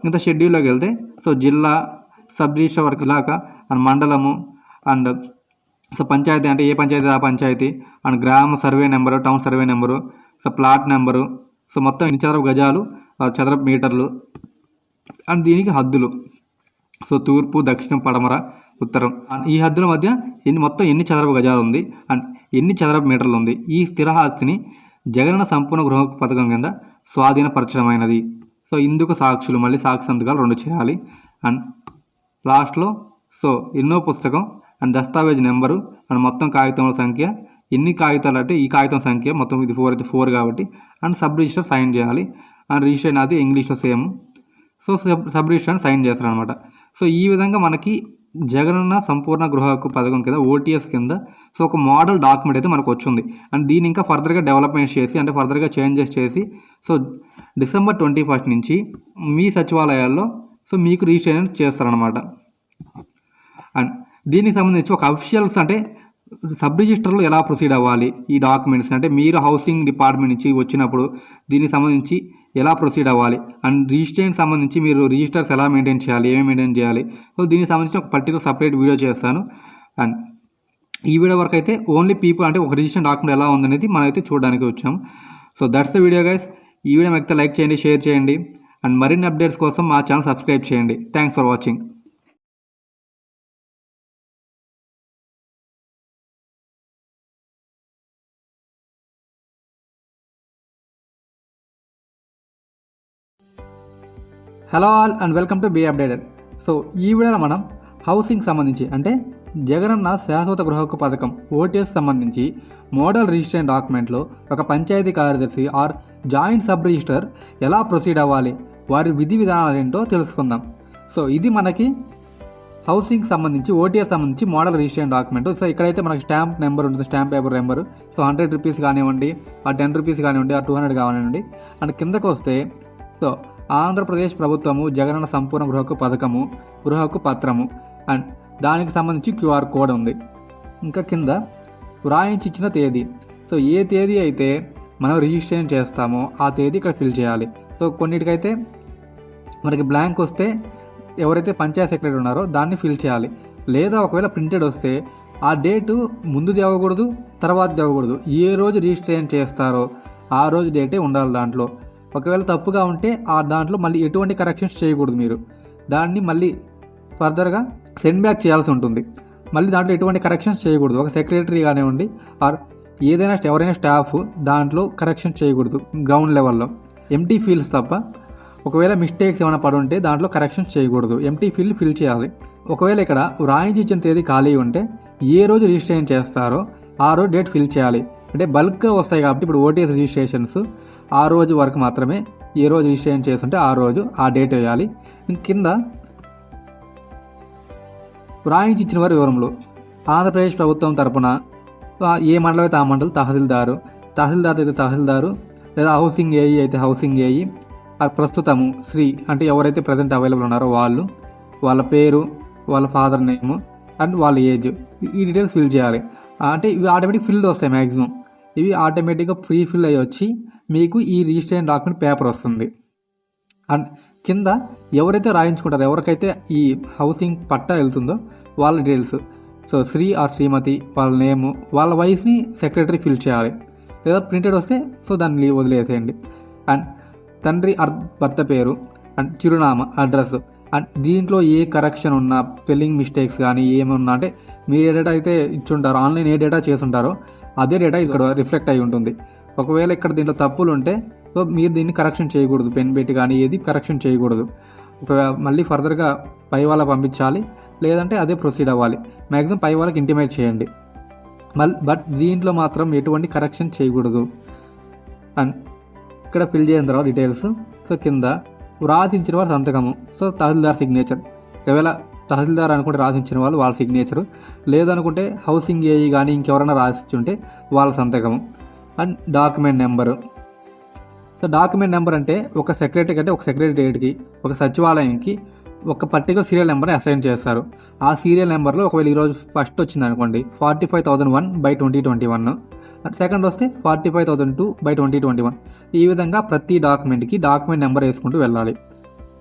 ఇంత షెడ్యూల్లోకి వెళ్తే సో జిల్లా, సబ్ రిజిస్టర్ వరకు ఇలాక అండ్ మండలము అండ్ సో పంచాయతీ అంటే ఏ పంచాయతీ ఆ పంచాయతీ అండ్ గ్రామ survey number, town survey number, so plot number, so మొత్తం ఎన్ని చదరపు గజాలు, చదరపు మీటర్లు అండ్ దీనికి హద్దులు, సో తూర్పు, దక్షిణం, పడమర, ఉత్తరం అండ్ ఈ హద్దుల మధ్య మొత్తం ఎన్ని చదరపు గజాలు ఉంది అండ్ ఎన్ని చదరపు మీటర్లు ఉంది. ఈ స్థిర ఆస్తిని జగనన్న సంపూర్ణ గృహ పథకం కింద స్వాధీనపరచడమైనది. సో ఇందుకు సాక్షులు, మళ్ళీ సాక్షి సంతకాలు 2 చేయాలి. అండ్ లాస్ట్లో సో ఎన్నో పుస్తకం అండ్ దస్తావేజ్ నెంబరు అండ్ మొత్తం కాగితముల సంఖ్య, ఎన్ని కాగితాలు అంటే ఈ కాగితం సంఖ్య మొత్తం ఇది 4 అయితే 4 కాబట్టి అండ్ సబ్ రిజిస్టర్ సైన్ చేయాలి. అండ్ రిజిస్ట్రేషన్ అది ఇంగ్లీష్లో same. So sub register sign చేస్తారు అనమాట. సో ఈ విధంగా మనకి జగనన్న సంపూర్ణ గృహ హక్కు పథకం కింద ఓటీఎస్ కింద సో ఒక మోడల్ డాక్యుమెంట్ అయితే మనకు వచ్చింది. అండ్ దీన్ని ఇంకా ఫర్దర్గా డెవలప్మెంట్ చేసి అంటే ఫర్దర్గా చేంజెస్ చేసి సో December 21 నుంచి మీ సచివాలయాల్లో సో మీకు రిజిస్ట్రేషన్ చేస్తారనమాట. అండ్ దీనికి సంబంధించి ఒక అఫీషియల్స్ అంటే సబ్ రిజిస్టర్లో ఎలా ప్రొసీడ్ అవ్వాలి ఈ డాక్యుమెంట్స్ అంటే మీరు హౌసింగ్ డిపార్ట్మెంట్ నుంచి వచ్చినప్పుడు దీనికి సంబంధించి ఎలా ప్రొసీడ్ అవ్వాలి అండ్ రిజిస్ట్రేషన్ సంబంధించి మీరు రిజిస్టర్స్ ఎలా మెయింటైన్ చేయాలి, ఏమేమి మెయింటైన్ చేయాలి, సో దీనికి సంబంధించి ఒక పర్టికులర్ సపరేట్ వీడియో చేస్తాను. అండ్ ఈ వీడియో వరకు అయితే ఓన్లీ పీపుల్ అంటే ఒక రిజిస్ట్రేషన్ డాక్యుమెంట్ ఎలా ఉందనేది మనం అయితే చూడడానికి వచ్చాము. So that's the video guys. ఈ వీడియో మీకు లైక్ చేయండి, షేర్ చేయండి అండ్ మరిన్ని అప్డేట్స్ కోసం మా ఛానల్ సబ్స్క్రైబ్ చేయండి. Thanks for watching. Hello all and welcome to be updated. So ఈ వీడియోలో మనం హౌసింగ్ సంబంధించి అంటే జగనన్న శాశ్వత గృహ హక్కు పథకం ఓటీఎస్ సంబంధించి మోడల్ రిజిస్ట్రేషన్ డాక్యుమెంట్లో ఒక పంచాయతీ కార్యదర్శి ఆర్ జాయింట్ సబ్ రిజిస్టర్ ఎలా ప్రొసీడ్ అవ్వాలి, వారి విధి విధానాలు ఏంటో తెలుసుకుందాం. సో ఇది మనకి హౌసింగ్ సంబంధించి ఓటీఎస్ సంబంధించి మోడల్ రిజిస్ట్రేషన్ డాక్యుమెంట్. సో ఇక్కడైతే మనకి స్టాంప్ నెంబర్ ఉంటుంది, stamp paper number. So 100 rupees కానివ్వండి, ఆ 10 రూపీస్ కానివ్వండి, ఆ 200 కానివ్వండి. అండ్ కిందకు వస్తే సో ఆంధ్రప్రదేశ్ ప్రభుత్వము జగనన్న సంపూర్ణ గృహ హక్కు పథకము, గృహ హక్కు పత్రము అండ్ దానికి సంబంధించి QR కోడ్ ఉంది. ఇంకా కింద వ్రాయించి ఇచ్చిన తేదీ. సో ఏ తేదీ అయితే మనం రిజిస్ట్రేషన్ చేస్తామో ఆ తేదీ ఇక్కడ ఫిల్ చేయాలి. సో కొన్నిటికైతే మనకి బ్లాంక్ వస్తే ఎవరైతే పంచాయత్ సెక్రటరీ ఉన్నారో దాన్ని ఫిల్ చేయాలి. లేదా ఒకవేళ ప్రింటెడ్ వస్తే ఆ డేటు ముందుది అవ్వకూడదు, తర్వాతది అవ్వకూడదు. ఏ రోజు రిజిస్ట్రేషన్ చేస్తారో ఆ రోజు డేటే ఉండాలి దాంట్లో. ఒకవేళ తప్పుగా ఉంటే ఆ దాంట్లో మళ్ళీ ఎటువంటి కరెక్షన్స్ చేయకూడదు. మీరు దాన్ని మళ్ళీ ఫర్దర్గా సెండ్ బ్యాక్ చేయాల్సి ఉంటుంది. మళ్ళీ దాంట్లో ఎటువంటి కరెక్షన్స్ చేయకూడదు. ఒక సెక్రటరీ కానివ్వండి ఆర్ ఏదైనా ఎవరైనా స్టాఫ్ దాంట్లో కరెక్షన్ చేయకూడదు. గ్రౌండ్ లెవెల్లో ఎంటీ ఫీల్డ్స్ తప్ప. ఒకవేళ మిస్టేక్స్ ఏమైనా పడి ఉంటే దాంట్లో కరెక్షన్స్ చేయకూడదు. ఎంటీ ఫీల్డ్ ఫిల్ చేయాలి. ఒకవేళ ఇక్కడ వ్రాయించి ఇచ్చిన తేదీ ఖాళీ ఉంటే ఏ రోజు రిజిస్ట్రేషన్ చేస్తారో ఆ రోజు డేట్ ఫిల్ చేయాలి. అంటే బల్క్గా వస్తాయి కాబట్టి ఇప్పుడు ఓటీఎస్ రిజిస్ట్రేషన్స్ ఆ రోజు వరకు మాత్రమే ఏ రోజు రిజిస్ట్రేషన్ చేస్తుంటే ఆ రోజు ఆ డేట్ వేయాలి. కింద వ్రాయించి ఇచ్చిన వారి వివరములు ఆంధ్రప్రదేశ్ ప్రభుత్వం తరపున ఏ మండలం అయితే ఆ మండలం తహసీల్దారు అయితే తహసీల్దారు లేదా హౌసింగ్ ఏఈ అయితే హౌసింగ్ ఏఈ ప్రస్తుతము శ్రీ అంటే ఎవరైతే ప్రజెంట్ అవైలబుల్ ఉన్నారో వాళ్ళు, వాళ్ళ పేరు, వాళ్ళ ఫాదర్ నేము అండ్ వాళ్ళ ఏజ్, ఈ డీటెయిల్స్ ఫిల్ చేయాలి. అంటే ఇవి ఆటోమేటిక్ ఫిల్డ్ వస్తాయి. మ్యాక్సిమం ఇవి ఆటోమేటిక్గా ప్రీ ఫిల్ అయ్యి వచ్చి మీకు ఈ రిజిస్ట్రేషన్ డాక్యుమెంట్ పేపర్ వస్తుంది. అండ్ కింద ఎవరైతే రాయించుకుంటారో ఎవరికైతే ఈ హౌసింగ్ పట్టా వెళ్తుందో వాళ్ళ డీటెయిల్స్. సో శ్రీ ఆర్ శ్రీమతి, వాళ్ళ నేము, వాళ్ళ వయసుని సెక్రటరీ ఫిల్ చేయాలి. లేదా ప్రింటెడ్ వస్తే సో దాన్ని వదిలేసేయండి. అండ్ తండ్రి భర్త పేరు అండ్ చిరునామా అడ్రస్. అండ్ దీంట్లో ఏ కరెక్షన్ ఉన్నా, స్పెల్లింగ్ మిస్టేక్స్ కానీ ఏమన్నా అంటే మీరు ఏ డేటా అయితే ఇచ్చుంటారో ఆన్లైన్ ఏ డేటా చేసుంటారో అదే డేటా ఇక్కడ రిఫ్లెక్ట్ అయి ఉంటుంది. ఒకవేళ ఇక్కడ దీంట్లో తప్పులు ఉంటే సో మీరు దీన్ని కరెక్షన్ చేయకూడదు. పెన్ పెట్టి కానీ ఏది కరెక్షన్ చేయకూడదు. మళ్ళీ ఫర్దర్గా పై వాళ్ళకి పంపించాలి, లేదంటే అదే ప్రొసీడ్ అవ్వాలి. మ్యాక్సిమం పై వాళ్ళకి ఇంటిమేట్ చేయండి. బట్ దీంట్లో మాత్రం ఎటువంటి కరెక్షన్ చేయకూడదు. అండ్ ఇక్కడ ఫిల్ చేసిన తర్వాత డీటెయిల్స్. సో కింద రాసించిన వారి సంతకము. సో తహసీల్దార్ సిగ్నేచర్. ఒకవేళ తహసీల్దార్ అనుకుంటే రాసించిన వాళ్ళు వాళ్ళ సిగ్నేచరు, లేదనుకుంటే హౌసింగ్ ఏఈ కానీ ఇంకెవరైనా రాసిచ్చుంటే వాళ్ళ సంతకము. And document number. So document number అంటే ఒక సెక్రటరీకి అంటే ఒక సెక్రటరియట్కి, ఒక సచివాలయంకి ఒక పర్టికులర్ సీరియల్ నెంబర్ని అసైన్ చేస్తారు. ఆ సీరియల్ నెంబర్లో ఒకవేళ ఈరోజు ఫస్ట్ వచ్చింది అనుకోండి 45,001/2021, సెకండ్ వస్తే 45,002/2021. ఈ విధంగా ప్రతి డాక్యుమెంట్కి డాక్యుమెంట్ నెంబర్ వేసుకుంటూ వెళ్ళాలి.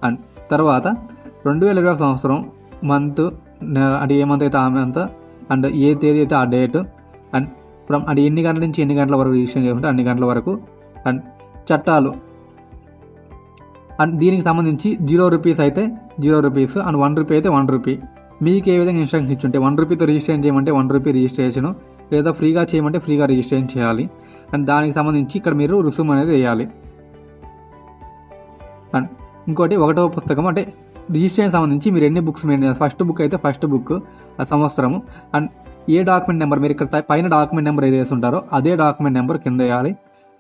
అండ్ తర్వాత 2021 సంవత్సరం మంత్ అంటే ఏ మంత్ అయితే ఆ మంత్ అండ్ ఏ తేదీ అయితే ఆ డేట్ అండ్ ఫ్రమ్ అంటే ఎన్ని గంటల నుంచి ఎన్ని గంటల వరకు రిజిస్ట్రేషన్ చేసుకుంటే అన్ని గంటల వరకు అండ్ చట్టాలు అండ్ దీనికి సంబంధించి 0 రూపీస్ అయితే 0 రూపీస్ అండ్ 1 రూపీ అయితే 1 రూపీ. మీకు ఏ విధంగా ఇన్స్ట్రక్షన్ ఇచ్చుంటే 1 రూపీతో రిజిస్ట్రేషన్ చేయమంటే 1 రూపీ రిజిస్ట్రేషను, లేదా ఫ్రీగా చేయమంటే ఫ్రీగా రిజిస్ట్రేషన్ చేయాలి. అండ్ దానికి సంబంధించి ఇక్కడ మీరు రుసుము అనేది వేయాలి. అండ్ ఇంకోటి 1వ పుస్తకం అంటే రిజిస్ట్రేషన్ సంబంధించి మీరు ఎన్ని బుక్స్ మెయింటైన్, ఫస్ట్ బుక్ అయితే ఫస్ట్ బుక్ ఆ సంవత్సరము అండ్ ఏ డాక్యుమెంట్ నెంబర్ మీరు ఇక్కడ పైన డాక్యుమెంట్ నెంబర్ ఏదైతే ఉంటారో అదే డాక్యుమెంట్ నెంబర్ కింద వేయాలి.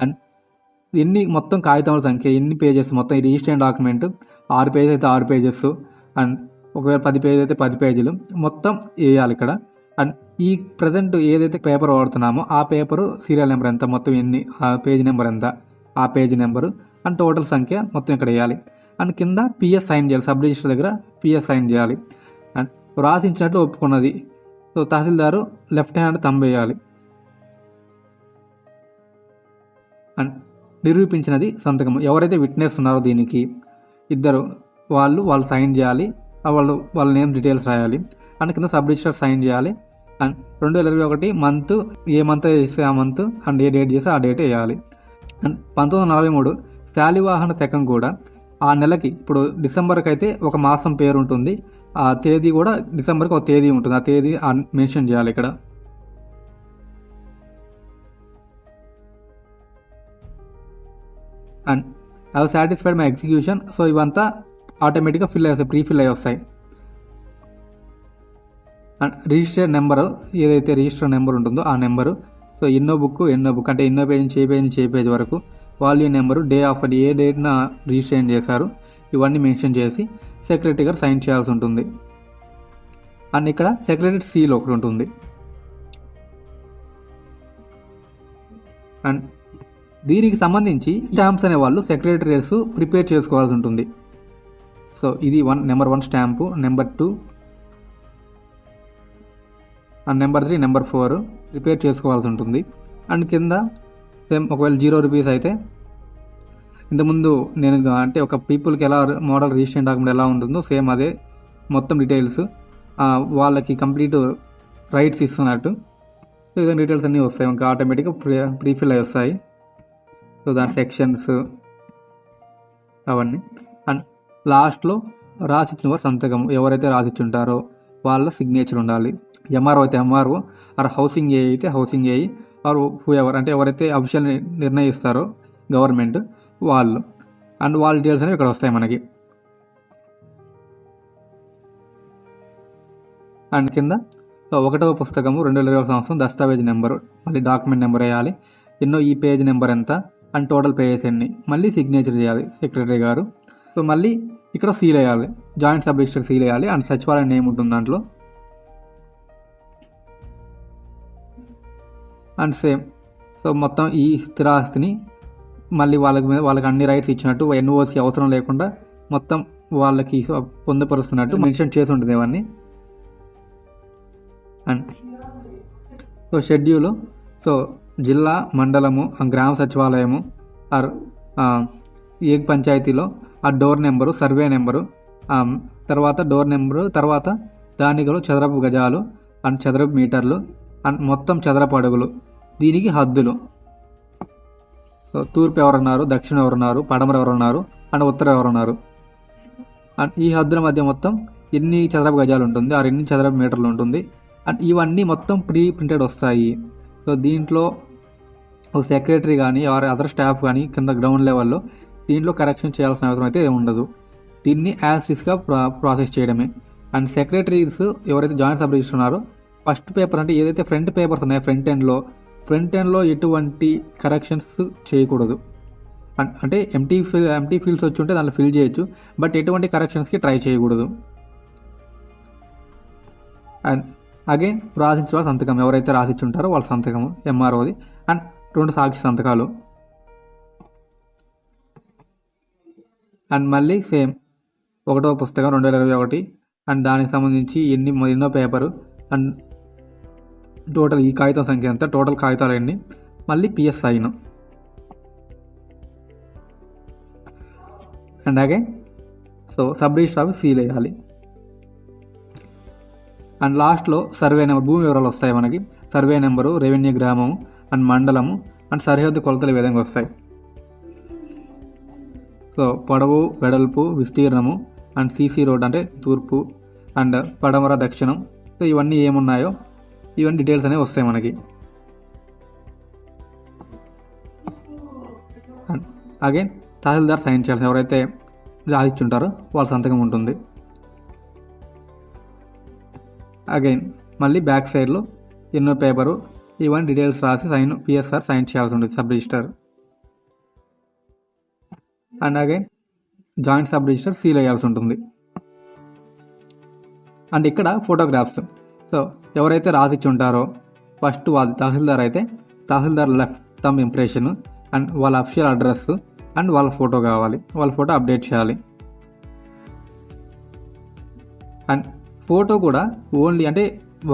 అండ్ ఎన్ని మొత్తం కాగితాల సంఖ్య ఎన్ని పేజెస్, మొత్తం ఈ రిజిస్ట్రేషన్ డాక్యుమెంట్ 6 పేజెస్ అయితే 6 పేజెస్ అండ్ ఒకవేళ 10 పేజీలు అయితే 10 పేజీలు మొత్తం వేయాలి ఇక్కడ. అండ్ ఈ ప్రజెంట్ ఏదైతే పేపర్ వాడుతున్నామో ఆ పేపరు సీరియల్ నెంబర్ ఎంత, మొత్తం ఎన్ని, ఆ పేజ్ నెంబర్ ఎంత, ఆ పేజ్ నెంబరు అండ్ టోటల్ సంఖ్య మొత్తం ఇక్కడ వేయాలి. అండ్ కింద పిఎస్ సైన్ చేయాలి, సబ్ రిజిస్టర్ దగ్గర పిఎస్ సైన్ చేయాలి. అండ్ రాసించినట్లు ఒప్పుకున్నది. So tahsildar left hand thumb వేయాలి. అండ్ నిరూపించినది సంతకం. ఎవరైతే విట్నెస్ ఉన్నారో దీనికి ఇద్దరు వాళ్ళు సైన్ చేయాలి. వాళ్ళ నేమ్ డీటెయిల్స్ రాయాలి. అండ్ కింద సబ్ రిజిస్టర్ సైన్ చేయాలి. అండ్ 2021 మంత్ ఏ మంత్ చేస్తే ఆ మంత్ అండ్ ఏ డేట్ చేస్తే ఆ డేట్ వేయాలి. అండ్ 1943 శాలివాహన శకం కూడా ఆ నెలకి, ఇప్పుడు డిసెంబర్కి అయితే ఒక మాసం పేరు ఉంటుంది, ఆ తేదీ కూడా డిసెంబర్కి ఒక తేదీ ఉంటుంది, ఆ తేదీ మెన్షన్ చేయాలి ఇక్కడ. And I have satisfied my execution. So ఇవంతా ఆటోమేటిక్గా ఫిల్ అయ్యి ప్రీఫిల్ అయ్యి వస్తాయి. అండ్ రిజిస్టర్ నెంబరు ఏదైతే రిజిస్టర్ నెంబర్ ఉంటుందో ఆ నెంబరు, సో ఎన్నో బుక్ అంటే ఎన్నో పేజ్ నుంచి ఏ పేజ్ వరకు, వాల్యూమ్ నెంబరు, డే ఆఫ్ ఏ డేట్న రిజిస్ట్రేషన్ చేశారు, ఇవన్నీ మెన్షన్ చేసి సెక్రటరీ గారు సైన్ చేయాల్సి ఉంటుంది. అండ్ ఇక్కడ సెక్రటరీ సీల్ ఒకటి ఉంటుంది. అండ్ దీనికి సంబంధించి స్టాంప్స్ అనే వాళ్ళు సెక్రటరీస్ ప్రిపేర్ చేసుకోవాల్సి ఉంటుంది. సో ఇది number 1 stamp, number 2 and number 3, number 4 prepare చేసుకోవాల్సి ఉంటుంది. అండ్ కింద సేమ్ ఒకవేళ 0 రూపీస్ అయితే ఇంతకుముందు నేను అంటే ఒక పీపుల్కి ఎలా మోడల్ రిజిస్ట్రేషన్ డాక్యుమెంట్ ఎలా ఉంటుందో సేమ్ అదే మొత్తం డీటెయిల్స్ వాళ్ళకి కంప్లీట్ రైట్స్ ఇస్తున్నట్టు సో ఇదే డీటెయిల్స్ అన్నీ వస్తాయి, ఇంకా ఆటోమేటిక్గా ప్రీఫిల్ అయి వస్తాయి. సో దాని సెక్షన్స్ అవన్నీ. అండ్ లాస్ట్లో రాసిచ్చిన వారు సంతకం, ఎవరైతే రాసిచ్చుంటారో వాళ్ళ సిగ్నేచర్ ఉండాలి. ఎంఆర్ఓ అయితే ఎంఆర్ఓ, ఆర్ హౌసింగ్ ఏ అయితే housing A, or whoever అంటే ఎవరైతే అఫీషియల్ నిర్ణయిస్తారో గవర్నమెంట్ వాళ్ళు. అండ్ వాళ్ళ డీటెయిల్స్ అనేవి ఇక్కడ వస్తాయి మనకి. అండ్ కింద 1వ పుస్తకము 2020 సంవత్సరం దస్తావేజ్ నెంబరు, మళ్ళీ డాక్యుమెంట్ నెంబర్ వేయాలి, ఎన్నో ఈ పేజ్ నెంబర్ ఎంత అండ్ టోటల్ పేజెస్ ఎన్ని, మళ్ళీ సిగ్నేచర్ చేయాలి సెక్రటరీ గారు. సో మళ్ళీ ఇక్కడ సీల్ వేయాలి, జాయింట్ సబ్ రిజిస్టర్ సీల్ వేయాలి. అండ్ సచివాలయం నేమ్ ఉంటుంది దాంట్లో. అండ్ సేమ్ సో మొత్తం ఈ స్థిరాస్తిని మళ్ళీ వాళ్ళకి అన్ని రైట్స్ ఇచ్చినట్టు, ఎన్ఓసి అవసరం లేకుండా మొత్తం వాళ్ళకి పొందుపరుస్తున్నట్టు మెన్షన్ చేసి ఉంటుంది ఇవన్నీ. అండ్ సో షెడ్యూలు, సో జిల్లా, మండలము, గ్రామ సచివాలయము ఆర్ ఏ పంచాయతీలో ఆ డోర్ నెంబరు, సర్వే నెంబరు, తర్వాత డోర్ నెంబరు, తర్వాత దానిలో చదరపు గజాలు అండ్ చదరపు మీటర్లు అండ్ మొత్తం చదరపు అడుగులు, దీనికి హద్దులు. సో తూర్పు ఎవరున్నారు, దక్షిణం ఎవరున్నారు, పడమర ఎవరున్నారు అండ్ ఉత్తరం ఎవరున్నారు అండ్ ఈ హద్దుల మధ్య మొత్తం ఎన్ని చదరపు గజాలు ఉంటుంది, ఆరు ఎన్ని చదరపు మీటర్లు ఉంటుంది అండ్ ఇవన్నీ మొత్తం ప్రింటెడ్ వస్తాయి. సో దీంట్లో ఒక సెక్రటరీ కానీ ఆర్ అదర్ స్టాఫ్ కానీ కింద గ్రౌండ్ లెవెల్లో దీంట్లో కరెక్షన్ చేయాల్సిన అవసరం అయితే ఉండదు. దీన్ని యాజ్ ఇస్గా ప్రాసెస్ చేయడమే. అండ్ సెక్రటరీస్ ఎవరైతే జాయింట్ సబ్ రిజిస్టర్ ఉన్నారో ఫస్ట్ పేపర్ అంటే ఏదైతే ఫ్రంట్ పేపర్స్ ఉన్నాయో ఫ్రంట్ ఎండ్లో ఎటువంటి కరెక్షన్స్ చేయకూడదు. అంటే ఎంటీ ఫీల్డ్స్ వచ్చి ఉంటే దాంట్లో ఫిల్ చేయొచ్చు, బట్ ఎటువంటి కరెక్షన్స్కి ట్రై చేయకూడదు. అండ్ అగైన్ రాసించిన వాళ్ళ సంతకం, ఎవరైతే రాసిచ్చి ఉంటారో వాళ్ళ సంతకము ఎంఆర్ఓది. అండ్ 2 సాక్షి సంతకాలు. అండ్ మళ్ళీ సేమ్ ఒకటో పుస్తకం 2021 అండ్ దానికి సంబంధించి ఎన్నో పేపరు అండ్ టోటల్ ఈ కాగితం సంఖ్య ఎంత, టోటల్ కాగితాలు ఎన్ని, మళ్ళీ PS sign and again so sub register office seal వేయాలి. అండ్ లాస్ట్లో సర్వే నెంబర్, భూమి వివరాలు వస్తాయి మనకి. సర్వే నెంబరు, రెవెన్యూ గ్రామము అండ్ మండలము అండ్ సరిహద్దు కొలతలు ఈ విధంగా వస్తాయి. సో పొడవు, వెడల్పు, విస్తీర్ణము అండ్ సీసీ రోడ్ అంటే తూర్పు అండ్ పడమర, దక్షిణం. సో ఇవన్నీ ఏమున్నాయో ఇవన్నీ డీటెయిల్స్ అనేవి వస్తాయి మనకి. అండ్ అగైన్ తహసీల్దార్ సైన్ చేయాల్సి, ఎవరైతే రాసిచ్చుంటారో వాళ్ళ సంతకం ఉంటుంది. అగైన్ మళ్ళీ బ్యాక్ సైడ్లో ఎన్నో పేపరు ఇవన్నీ డీటెయిల్స్ రాసి సైన్ పిఎస్ఆర్ సైన్ చేయాల్సి ఉంటుంది sub register. And again joint sub register seal వేయాల్సి ఉంటుంది. అండ్ ఇక్కడ ఫోటోగ్రాఫ్స్, సో ఎవరైతే రాసిచ్చి ఉంటారో ఫస్ట్ వాళ్ళ తహసీల్దార్ అయితే తహసీల్దార్ లెఫ్ట్ థంబ్ ఇంప్రెషన్ అండ్ వాళ్ళ అఫిషియల్ అడ్రస్ అండ్ వాళ్ళ ఫోటో కావాలి, వాళ్ళ ఫోటో అప్డేట్ చేయాలి. అండ్ ఫోటో కూడా ఓన్లీ అంటే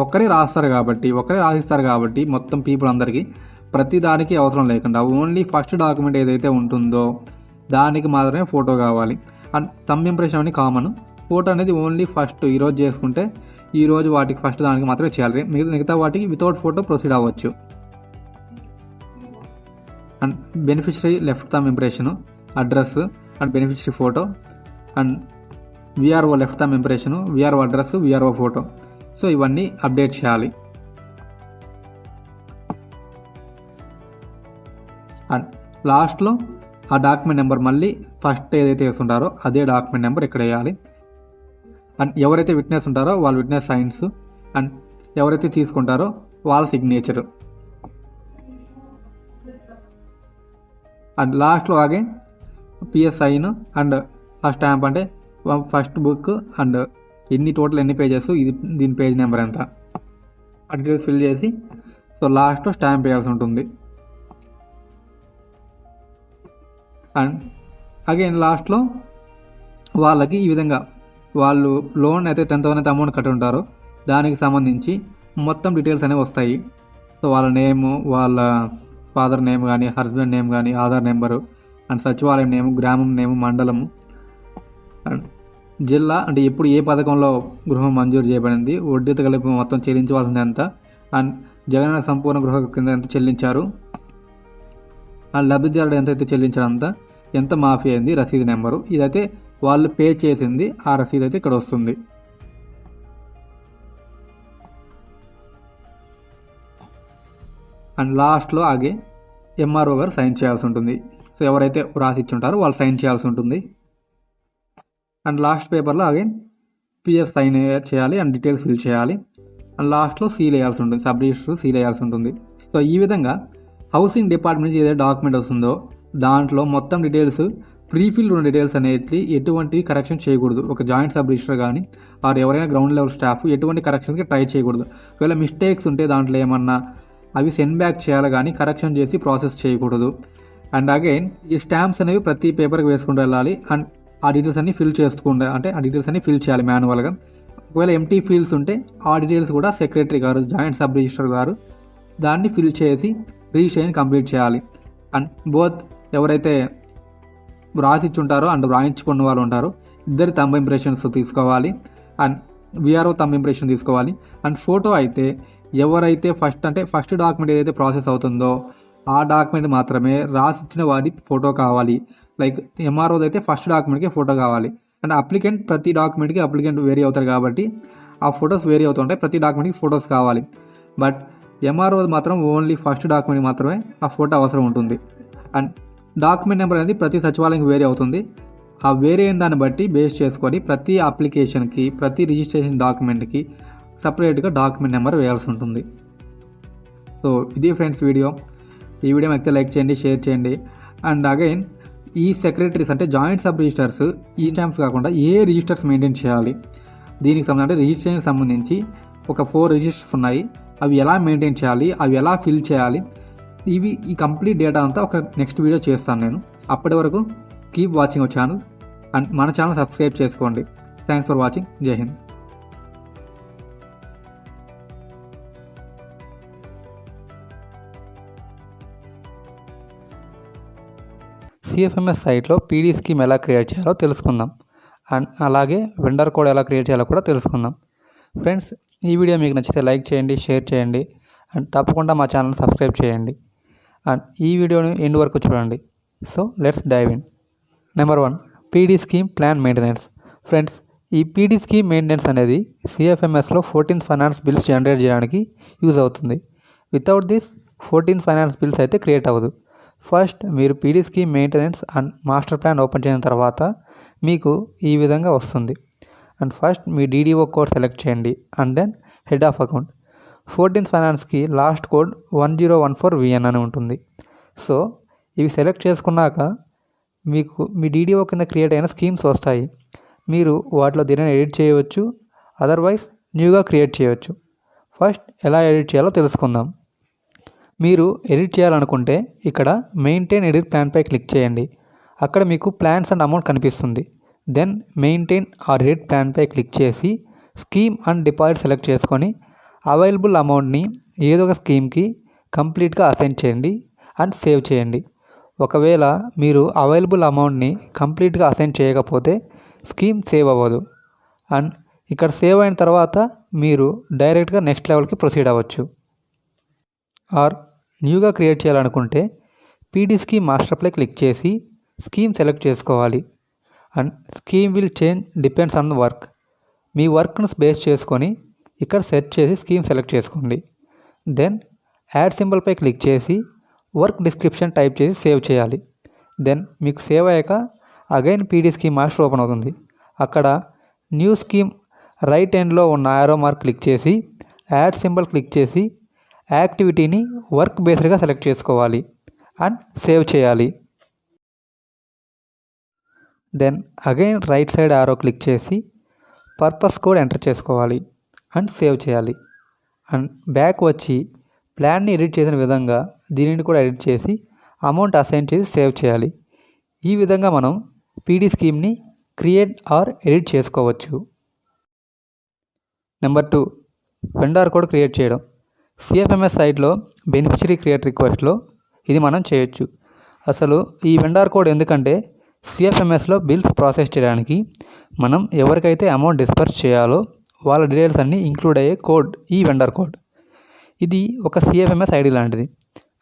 ఒకరే రాసిస్తారు కాబట్టి మొత్తం పీపుల్ అందరికీ ప్రతి దానికి అవసరం లేకుండా ఓన్లీ ఫస్ట్ డాక్యుమెంట్ ఏదైతే ఉంటుందో దానికి మాత్రమే ఫోటో కావాలి. అండ్ థంబ్ ఇంప్రెషన్ అని కామన్, ఫోటో అనేది ఓన్లీ ఫస్ట్ ఈరోజు చేసుకుంటే ఈరోజు వాటికి ఫస్ట్ దానికి మాత్రమే చేయాలి, మిగతా వాటికి వితౌట్ ఫోటో ప్రొసీడ్ అవ్వచ్చు. And beneficiary left thumb impression, address and beneficiary photo and VRO left thumb impression, VRO address, VRO photo. So ఇవన్నీ అప్డేట్ చేయాలి. అండ్ లాస్ట్లో ఆ డాక్యుమెంట్ నెంబర్ మళ్ళీ ఫస్ట్ ఏదైతే వేస్తుంటారో అదే డాక్యుమెంట్ నెంబర్ ఇక్కడ వేయాలి. అండ్ ఎవరైతే విట్నెస్ ఉంటారో వాళ్ళ విట్నెస్ సైన్స్ అండ్ ఎవరైతే తీసుకుంటారో వాళ్ళ సిగ్నేచరు. అండ్ లాస్ట్లో అలాగే పిఎస్ సైన్ అండ్ ఆ స్టాంప్ అంటే ఫస్ట్ బుక్ అండ్ టోటల్ ఎన్ని పేజెస్, దీని పేజ్ నెంబర్ ఎంత, ఆ డీటెయిల్స్ ఫిల్ చేసి సో లాస్ట్లో స్టాంప్ వేయాల్సి ఉంటుంది. అండ్ అగైన్ లాస్ట్లో వాళ్ళకి ఈ విధంగా వాళ్ళు లోన్ అయితే 10,000 అయితే అమౌంట్ కట్టి ఉంటారో దానికి సంబంధించి మొత్తం డీటెయిల్స్ అనేవి వస్తాయి. సో వాళ్ళ నేము, వాళ్ళ ఫాదర్ నేమ్ కానీ, హస్బెండ్ నేమ్ కానీ, ఆధార్ నెంబరు అండ్ సచివాలయం నేము, గ్రామం నేము, మండలము అండ్ జిల్లా అంటే ఎప్పుడు ఏ పథకంలో గృహం మంజూరు చేయబడింది, వడ్డీతో కలిపి మొత్తం చెల్లించవలసింది ఎంత అండ్ జగనన్న సంపూర్ణ గృహ కింద ఎంత చెల్లించారు అండ్ లబ్ధిదారుడు ఎంతైతే చెల్లించారు అంత ఎంత మాఫీ అయింది, రసీదు నెంబరు, ఇదైతే వాళ్ళు పే చేసింది ఆ రసీదు అయితే ఇక్కడ వస్తుంది. అండ్ లాస్ట్లో ఆగే ఎంఆర్ఓ గారు సైన్ చేయాల్సి ఉంటుంది. సో ఎవరైతే రాసిచ్చుంటారో వాళ్ళు సైన్ చేయాల్సి ఉంటుంది. అండ్ లాస్ట్ పేపర్లో అగైన్ పిఎస్ సైన్ చేయాలి అండ్ డీటెయిల్స్ ఫిల్ చేయాలి. అండ్ లాస్ట్లో సీల్ వేయాల్సి ఉంటుంది, సబ్ రిజిస్టర్ సీల్ వేయాల్సి ఉంటుంది. సో ఈ విధంగా హౌసింగ్ డిపార్ట్మెంట్ నుంచి ఏదైతే డాక్యుమెంట్ వస్తుందో దాంట్లో మొత్తం డీటెయిల్స్ ప్రీఫిల్ ఉన్న డీటెయిల్స్ అనేవి ఎటువంటివి కరెక్షన్ చేయకూడదు. ఒక జాయింట్ సబ్ రిజిస్టర్ కానీ ఆర్ ఎవరైనా గ్రౌండ్ లెవెల్ స్టాఫ్ ఎటువంటి కరెక్షన్కి ట్రై చేయకూడదు. ఒకవేళ మిస్టేక్స్ ఉంటే దాంట్లో ఏమన్నా అవి సెండ్ బ్యాక్ చేయాలి కానీ కరెక్షన్ చేసి ప్రాసెస్ చేయకూడదు. అండ్ అగైన్ ఈ స్టాంప్స్ అనేవి ప్రతి పేపర్కి వేసుకుంటూ వెళ్ళాలి అండ్ ఆ డీటెయిల్స్ అన్ని ఫిల్ చేసుకుంటే అంటే ఆ డీటెయిల్స్ అన్ని ఫిల్ చేయాలి మాన్యువల్గా. ఒకవేళ ఎంటీ ఫీల్డ్స్ ఉంటే ఆ డీటెయిల్స్ కూడా సెక్రటరీ గారు, జాయింట్ సబ్ రిజిస్టర్ గారు దాన్ని ఫిల్ చేసి రిజిస్ట్రేషన్ కంప్లీట్ చేయాలి. అండ్ బోత్ ఎవరైతే రాసిచ్చుంటారో అండ్ రాయించుకున్న వాళ్ళు ఉంటారో ఇద్దరి థంబ్ ఇంప్రెషన్స్ తీసుకోవాలి అండ్ విఆర్ఓ థంబ్ ఇంప్రెషన్ తీసుకోవాలి. అండ్ ఫోటో అయితే ఎవరైతే ఫస్ట్ డాక్యుమెంట్ ఏదైతే ప్రాసెస్ అవుతుందో ఆ డాక్యుమెంట్ మాత్రమే రాసిచ్చిన వారి ఫోటో కావాలి. లైక్ ఎంఆర్ఓది అయితే ఫస్ట్ డాక్యుమెంట్కి ఫోటో కావాలి. అండ్ అప్లికెంట్ ప్రతి డాక్యుమెంట్కి అప్లికెంట్ వేరీ అవుతారు కాబట్టి ఆ ఫొటోస్ వేరీ అవుతుంటాయి, ప్రతి డాక్యుమెంట్కి ఫొటోస్ కావాలి. బట్ ఎంఆర్ఓ మాత్రం ఓన్లీ ఫస్ట్ డాక్యుమెంట్కి మాత్రమే ఆ ఫోటో అవసరం ఉంటుంది. అండ్ డాక్యుమెంట్ నెంబర్ అనేది ప్రతి సచివాలయంకి వేరీ అవుతుంది. ఆ వేరే అయిన దాన్ని బట్టి బేస్ చేసుకొని ప్రతి అప్లికేషన్కి, ప్రతి రిజిస్ట్రేషన్ డాక్యుమెంట్కి సపరేట్గా డాక్యుమెంట్ నెంబర్ వేయాల్సి ఉంటుంది. సో ఇది ఫ్రెండ్స్ వీడియో. ఈ వీడియో అయితే లైక్ చేయండి, షేర్ చేయండి. అండ్ అగైన్ ఈ సెక్రటరీస్ అంటే జాయింట్ సబ్ రిజిస్టర్స్ ఈ టైమ్స్ కాకుండా ఏ రిజిస్టర్స్ మెయింటైన్ చేయాలి, దీనికి సంబంధించి రిజిస్ట్రేషన్కి సంబంధించి ఒక 4 రిజిస్టర్స్ ఉన్నాయి, అవి ఎలా మెయింటైన్ చేయాలి, అవి ఎలా ఫిల్ చేయాలి, ఈ కంప్లీట్ డేటా అంతా ఒక నెక్స్ట్ వీడియో చేస్తాను నేను. అప్పటి వరకు keep watching our channel. And మన ఛానల్ సబ్స్క్రైబ్ చేసుకోండి. Thanks for watching. జై హింద్. సిఎఫ్ఎంఎస్ సైట్లో పీడీ స్కీమ్ ఎలా క్రియేట్ చేయాలో తెలుసుకుందాం. అండ్ అలాగే వెండర్ కోడ్ ఎలా క్రియేట్ చేయాలో కూడా తెలుసుకుందాం. ఫ్రెండ్స్, ఈ వీడియో మీకు నచ్చితే లైక్ చేయండి, షేర్ చేయండి అండ్ తప్పకుండా మా ఛానల్ సబ్స్క్రైబ్ చేయండి. అండ్ ఈ వీడియోని ఎండ్ వరకు చూడండి. So let's dive in. Number 1, PD scheme plan maintenance. Friends, ఈ పీడీ స్కీమ్ మెయింటెనెన్స్ అనేది సిఎఫ్ఎంఎస్లో 14th ఫైనాన్స్ బిల్స్ జనరేట్ చేయడానికి యూజ్ అవుతుంది. Without this 14th finance bills అయితే క్రియేట్ అవ్వదు. ఫస్ట్ మీరు PD scheme maintenance and master plan open చేసిన తర్వాత మీకు ఈ విధంగా వస్తుంది. అండ్ ఫస్ట్ మీ డీడీఓ కోడ్ సెలెక్ట్ చేయండి and then head of account. 14th ఫైనాన్స్కి లాస్ట్ కోడ్ 1014VN అని ఉంటుంది. సో ఇవి సెలెక్ట్ చేసుకున్నాక మీకు మీ డీడీఓ కింద క్రియేట్ అయిన స్కీమ్స్ వస్తాయి. మీరు వాటిలో దేనిని ఎడిట్ చేయవచ్చు, అదర్వైజ్ న్యూగా క్రియేట్ చేయవచ్చు. ఫస్ట్ ఎలా ఎడిట్ చేయాలో తెలుసుకుందాం. మీరు ఎడిట్ చేయాలనుకుంటే ఇక్కడ మెయింటైన్ ఎడిట్ ప్లాన్పై క్లిక్ చేయండి. అక్కడ మీకు ప్లాన్స్ అండ్ అమౌంట్ కనిపిస్తుంది. దెన్ మెయింటైన్ ఆర్ ఎడిట్ ప్లాన్పై క్లిక్ చేసి స్కీమ్ అండ్ డిపాజిట్ సెలెక్ట్ చేసుకొని అవైలబుల్ అమౌంట్ని ఏదో ఒక స్కీమ్కి కంప్లీట్గా అసైన్ చేయండి అండ్ సేవ్ చేయండి. ఒకవేళ మీరు అవైలబుల్ అమౌంట్ని కంప్లీట్గా అసైన్ చేయకపోతే స్కీమ్ సేవ్ అవ్వదు. అండ్ ఇక్కడ సేవ్ అయిన తర్వాత మీరు డైరెక్ట్గా నెక్స్ట్ లెవెల్కి ప్రొసీడ్ అవ్వచ్చు. ఆర్ న్యూగా క్రియేట్ చేయాలనుకుంటే పీడీ స్కీమ్ మాస్టర్పై క్లిక్ చేసి స్కీమ్ సెలెక్ట్ చేసుకోవాలి. And scheme will change depends on work. మీ వర్క్ను బేస్ చేసుకొని ఇక్కడ సెర్చ్ చేసి స్కీమ్ సెలెక్ట్ చేసుకోండి. దెన్ యాడ్ సింబల్పై క్లిక్ చేసి వర్క్ డిస్క్రిప్షన్ టైప్ చేసి సేవ్ చేయాలి. దెన్ మీకు సేవ్ అయ్యాక again PD scheme master open అవుతుంది. అక్కడ న్యూ స్కీమ్ రైట్ ఎండ్లో ఉన్న యారో మార్క్ క్లిక్ చేసి యాడ్ సింబల్ క్లిక్ చేసి యాక్టివిటీని వర్క్ బేస్డ్గా సెలెక్ట్ చేసుకోవాలి అండ్ సేవ్ చేయాలి. దెన్ అగైన్ రైట్ సైడ్ ఆరో క్లిక్ చేసి పర్పస్ కోడ్ ఎంటర్ చేసుకోవాలి అండ్ సేవ్ చేయాలి. అండ్ బ్యాక్ వచ్చి ప్లాన్ని ఎడిట్ చేసిన విధంగా దీనిని కూడా ఎడిట్ చేసి అమౌంట్ అసైన్ చేసి సేవ్ చేయాలి. ఈ విధంగా మనం పీడీ స్కీమ్ని క్రియేట్ ఆర్ ఎడిట్ చేసుకోవచ్చు. నెంబర్ 2, వెండర్ కోడ్ క్రియేట్ చేయడం. సిఎఫ్ఎంఎస్ సైట్లో బెనిఫిషరీ క్రియేట్ రిక్వెస్ట్లో ఇది మనం చేయొచ్చు. అసలు ఈ వెండర్ కోడ్ ఎందుకంటే సిఎఫ్ఎంఎస్లో బిల్స్ ప్రాసెస్ చేయడానికి మనం ఎవరికైతే అమౌంట్ డిస్పర్స్ చేయాలో వాళ్ళ డీటెయిల్స్ అన్నీ ఇంక్లూడ్ అయ్యే కోడ్ ఈ వెండర్ కోడ్. ఇది ఒక సిఎఫ్ఎంఎస్ ఐడి లాంటిది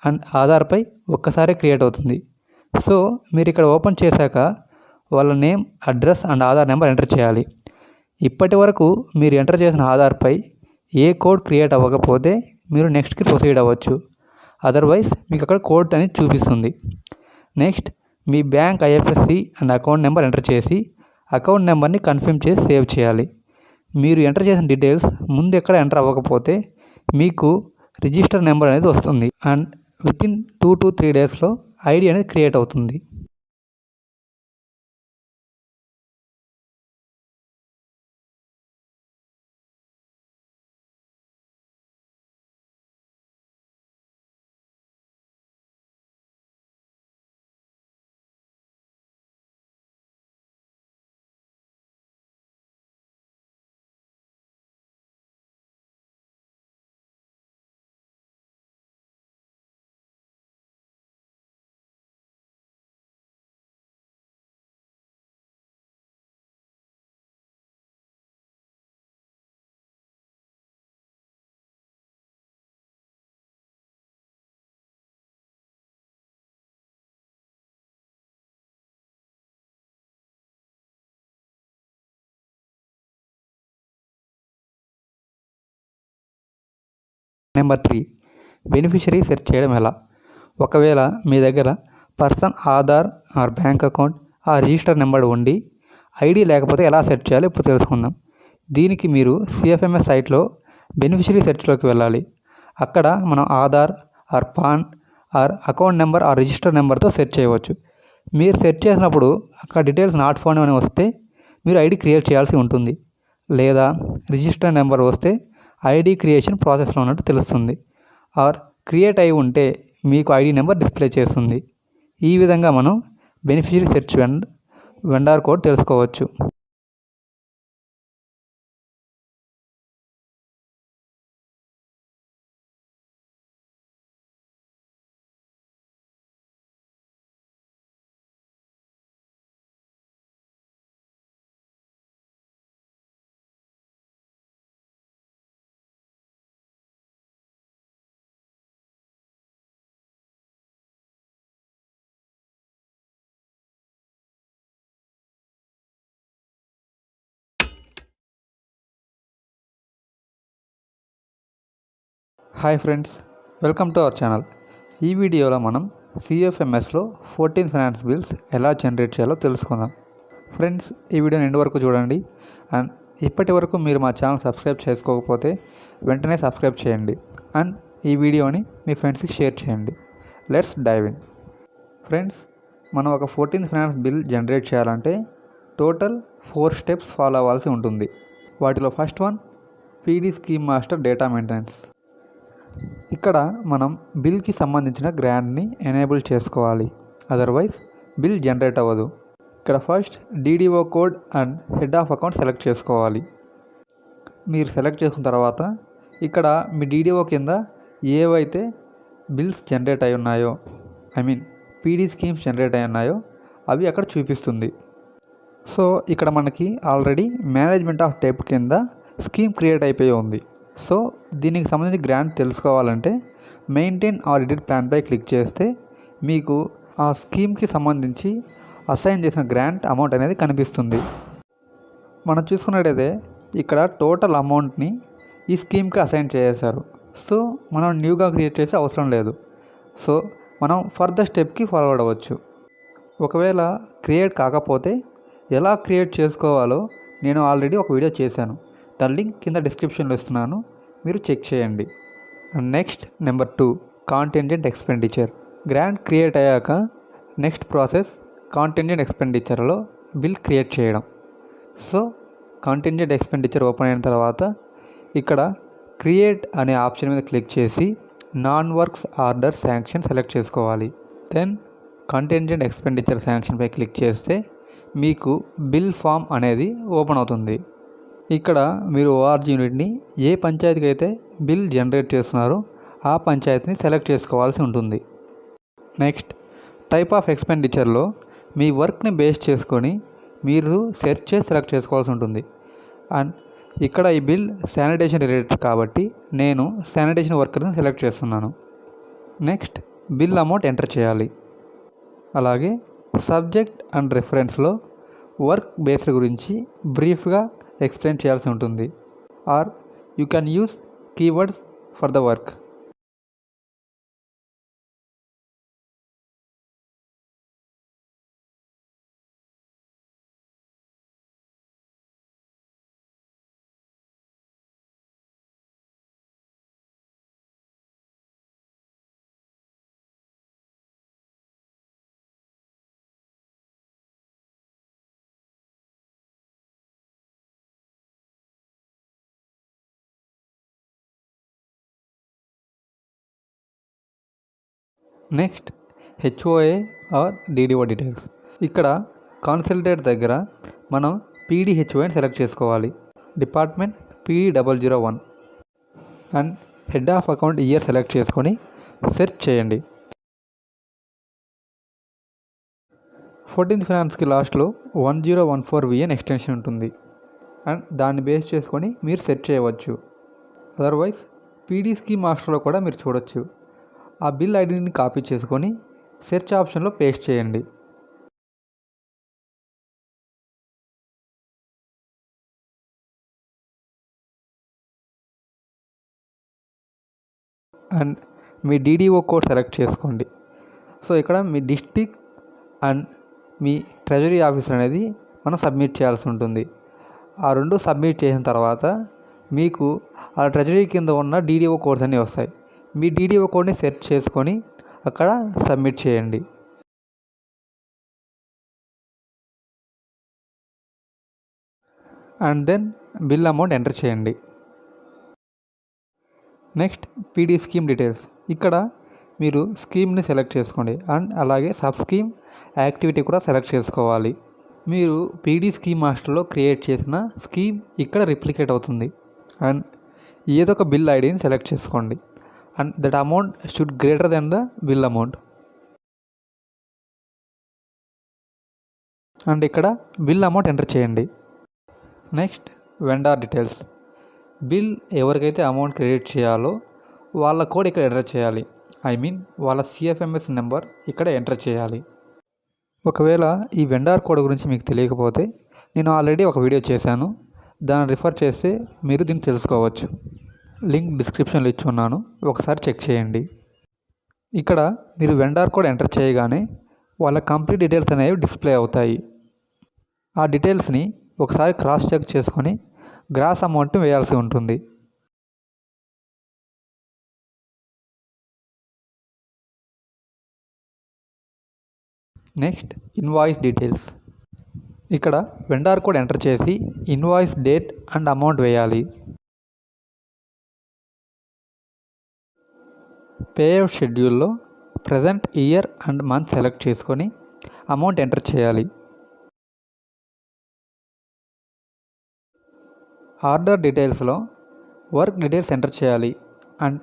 అండ్ ఆధార్పై ఒక్కసారి క్రియేట్ అవుతుంది. సో మీరు ఇక్కడ ఓపెన్ చేశాక వాళ్ళ name, address and Aadhaar number enter చేయాలి. ఇప్పటి వరకు మీరు ఎంటర్ చేసిన ఆధార్పై ఏ కోడ్ క్రియేట్ అవ్వకపోతే మీరు నెక్స్ట్కి ప్రొసీడ్ అవ్వచ్చు. అదర్వైజ్ మీకు అక్కడ కోడ్ అనేది చూపిస్తుంది. Next me bank IFSC and account number enter చేసి అకౌంట్ నెంబర్ని కన్ఫర్మ్ చేసి సేవ్ చేయాలి. మీరు ఎంటర్ చేసిన డీటెయిల్స్ ముందు ఎక్కడ ఎంటర్ అవ్వకపోతే మీకు రిజిస్టర్ నెంబర్ అనేది వస్తుంది అండ్ వితిన్ 2 to 3 డేస్లో ఐడి అనేది క్రియేట్ అవుతుంది. నెంబర్ 3, బెనిఫిషరీ సెర్చ్ చేయడం ఎలా. ఒకవేళ మీ దగ్గర person Aadhaar or bank account ఆ రిజిస్టర్ నెంబర్ ఉండి ఐడి లేకపోతే ఎలా సెర్చ్ చేయాలో ఇప్పుడు తెలుసుకుందాం. దీనికి మీరు సిఎఫ్ఎంఎస్ సైట్లో బెనిఫిషరీ సెర్చ్లోకి వెళ్ళాలి. అక్కడ మనం Aadhaar or PAN or account number or register నెంబర్తో సెర్చ్ చేయవచ్చు. మీరు సెర్చ్ చేసినప్పుడు అక్కడ డీటెయిల్స్ నాట్ ఫౌండ్ అని వస్తే మీరు ఐడి క్రియేట్ చేయాల్సి ఉంటుంది. లేదా రిజిస్టర్ నెంబర్ వస్తే ఐడి క్రియేషన్ ప్రాసెస్లో ఉన్నట్టు తెలుస్తుంది. ఆర్ క్రియేట్ అయి ఉంటే మీకు ఐడి నెంబర్ డిస్ప్లే చేస్తుంది. ఈ విధంగా మనం beneficiary search and vendor code తెలుసుకోవచ్చు. Hi friends, welcome to our channel. ఈ వీడియోలో మనం సిఎఫ్ఎంఎస్లో 14th ఫైనాన్స్ బిల్స్ ఎలా జనరేట్ చేయాలో తెలుసుకుందాం. ఫ్రెండ్స్, ఈ వీడియోని ఎండ్ వరకు చూడండి. అండ్ ఇప్పటి వరకు మీరు మా ఛానల్ సబ్స్క్రైబ్ చేసుకోకపోతే వెంటనే సబ్స్క్రైబ్ చేయండి. అండ్ ఈ వీడియోని మీ ఫ్రెండ్స్కి షేర్ చేయండి. Let's dive in. ఫ్రెండ్స్, మనం ఒక 14th ఫైనాన్స్ బిల్ జనరేట్ చేయాలంటే టోటల్ 4 స్టెప్స్ ఫాలో అవ్వాల్సి ఉంటుంది. వాటిలో first one PD scheme master data maintenance. ఇక్కడ మనం బిల్కి సంబంధించిన గ్రాంట్ని ఎనేబుల్ చేసుకోవాలి, అదర్వైజ్ బిల్ జనరేట్ అవ్వదు. ఇక్కడ first DDO code and head of account select చేసుకోవాలి. మీరు సెలెక్ట్ చేసుకున్న తర్వాత ఇక్కడ మీ డీడీఓ కింద ఏవైతే బిల్స్ జనరేట్ అయి ఉన్నాయో, పీడీ స్కీమ్స్ జనరేట్ అయి ఉన్నాయో అవి అక్కడ చూపిస్తుంది. సో ఇక్కడ మనకి ఆల్రెడీ మేనేజ్మెంట్ ఆఫ్ డెట్ కింద స్కీమ్ క్రియేట్ అయిపోయి ఉంది. సో దీనికి సంబంధించి గ్రాంట్ తెలుసుకోవాలంటే మెయింటైన్ ఆర్ ఎడిట్ ప్లాన్పై క్లిక్ చేస్తే మీకు ఆ స్కీమ్కి సంబంధించి అసైన్ చేసిన గ్రాంట్ అమౌంట్ అనేది కనిపిస్తుంది. మనం చూసుకున్నట్టయితే ఇక్కడ టోటల్ అమౌంట్ని ఈ స్కీమ్కి అసైన్ చేశారు. సో మనం న్యూగా క్రియేట్ చేసే అవసరం లేదు. సో మనం ఫర్దర్ స్టెప్కి ఫార్వర్డ్ అవ్వచ్చు. ఒకవేళ క్రియేట్ కాకపోతే ఎలా క్రియేట్ చేసుకోవాలో నేను ఆల్రెడీ ఒక వీడియో చేశాను. దాని లింక్ కింద డిస్క్రిప్షన్లో ఇస్తున్నాను, మీరు చెక్ చేయండి. Next number 2 contingent expenditure. Grant create అయ్యాక నెక్స్ట్ ప్రాసెస్ కాంటింజెంట్ ఎక్స్పెండిచర్లో బిల్ క్రియేట్ చేయడం. సో కాంటింజెంట్ ఎక్స్పెండిచర్ ఓపెన్ అయిన తర్వాత ఇక్కడ క్రియేట్ అనే ఆప్షన్ మీద క్లిక్ చేసి non works order sanction select చేసుకోవాలి. దెన్ కాంటింజెంట్ ఎక్స్పెండిచర్ శాంక్షన్పై క్లిక్ చేస్తే మీకు బిల్ ఫామ్ అనేది ఓపెన్ అవుతుంది. ఇక్కడ మీరు ఓఆర్జీ యూనిట్ని ఏ పంచాయతీకి అయితే బిల్ జనరేట్ చేస్తున్నారో ఆ పంచాయతీని సెలెక్ట్ చేసుకోవాల్సి ఉంటుంది. నెక్స్ట్ టైప్ ఆఫ్ ఎక్స్పెండిచర్లో మీ వర్క్ని బేస్ చేసుకొని మీరు సెర్చ్ చేసి సెలెక్ట్ చేసుకోవాల్సి ఉంటుంది. అండ్ ఇక్కడ ఈ బిల్ శానిటేషన్ రిలేటెడ్ కాబట్టి నేను శానిటేషన్ వర్కర్ని సెలెక్ట్ చేస్తున్నాను. నెక్స్ట్ బిల్ అమౌంట్ ఎంటర్ చేయాలి. అలాగే సబ్జెక్ట్ అండ్ రెఫరెన్స్లో వర్క్ బేస్డ్ గురించి బ్రీఫ్గా ఎక్స్ప్లెయిన్ చేయాల్సి ఉంటుంది. Or you can use keywords for the work. Next HOA or DDO details. ఇక్కడ కాన్సల్టేట్ దగ్గర మనం పీడీహెచ్ఓని సెలెక్ట్ చేసుకోవాలి. Department PD001 and head of account year select చేసుకొని సెర్చ్ చేయండి. 14th ఫైనాన్స్కి లాస్ట్లో 1014VN ఎక్స్టెన్షన్ ఉంటుంది అండ్ దాన్ని బేస్ చేసుకొని మీరు సెర్చ్ చేయవచ్చు. అదర్వైజ్ పీడీ స్కీమ్ మాస్టర్లో కూడా మీరు చూడొచ్చు. ఆ బిల్ ఐడిని కాపీ చేసుకొని సెర్చ్ ఆప్షన్లో పేస్ట్ చేయండి. అండ్ మీ డీడీఓ కోడ్ సెలెక్ట్ చేసుకోండి. సో ఇక్కడ మీ డిస్ట్రిక్ట్ అండ్ మీ ట్రెజరీ ఆఫీసర్ అనేది మనం సబ్మిట్ చేయాల్సి ఉంటుంది. ఆ రెండు సబ్మిట్ చేసిన తర్వాత మీకు ఆ ట్రెజరీ కింద ఉన్న డీడీఓ కోడ్స్ అన్నీ వస్తాయి. మీ డీడీఓ కోడ్ని సెర్చ్ చేసుకొని అక్కడ సబ్మిట్ చేయండి. And then bill amount enter చేయండి. Next PD scheme details. ఇక్కడ మీరు స్కీమ్ని సెలెక్ట్ చేసుకోండి అండ్ అలాగే సబ్ స్కీమ్ యాక్టివిటీ కూడా సెలెక్ట్ చేసుకోవాలి. మీరు పీడీ స్కీమ్ మాస్టర్లో క్రియేట్ చేసిన స్కీమ్ ఇక్కడ రిప్లికేట్ అవుతుంది. అండ్ ఏదో ఒక బిల్ ఐడిని సెలెక్ట్ చేసుకోండి and that amount should greater then the bill amount. And ఇక్కడ బిల్ అమౌంట్ ఎంటర్ చేయండి. Next vendor details. బిల్ ఎవరికైతే అమౌంట్ క్రెడిట్ చేయాలో వాళ్ళ కోడ్ ఇక్కడ ఎంటర్ చేయాలి. ఐ మీన్ వాళ్ళ సిఎఫ్ఎంఎస్ నెంబర్ ఇక్కడ ఎంటర్ చేయాలి. ఒకవేళ ఈ వెండార్ కోడ్ గురించి మీకు తెలియకపోతే నేను ఆల్రెడీ ఒక వీడియో చేశాను, దాన్ని రిఫర్ చేస్తే మీరు దీన్ని తెలుసుకోవచ్చు. లింక్ డిస్క్రిప్షన్లో ఇచ్చి ఉన్నాను, ఒకసారి చెక్ చేయండి. ఇక్కడ మీరు వెండార్ కోడ్ ఎంటర్ చేయగానే వాళ్ళ కంప్లీట్ డీటెయిల్స్ అనేవి డిస్ప్లే అవుతాయి. ఆ డీటెయిల్స్ని ఒకసారి క్రాస్ చెక్ చేసుకొని గ్రాస్ అమౌంట్ వేయాల్సి ఉంటుంది. Next invoice details. ఇక్కడ వెండార్ కోడ్ ఎంటర్ చేసి ఇన్వాయిస్ డేట్ అండ్ అమౌంట్ వేయాలి. పేఅవుట్ షెడ్యూల్లో present year and month select చేసుకొని అమౌంట్ ఎంటర్ చేయాలి. ఆర్డర్ డీటెయిల్స్లో వర్క్ డీటెయిల్స్ ఎంటర్ చేయాలి అండ్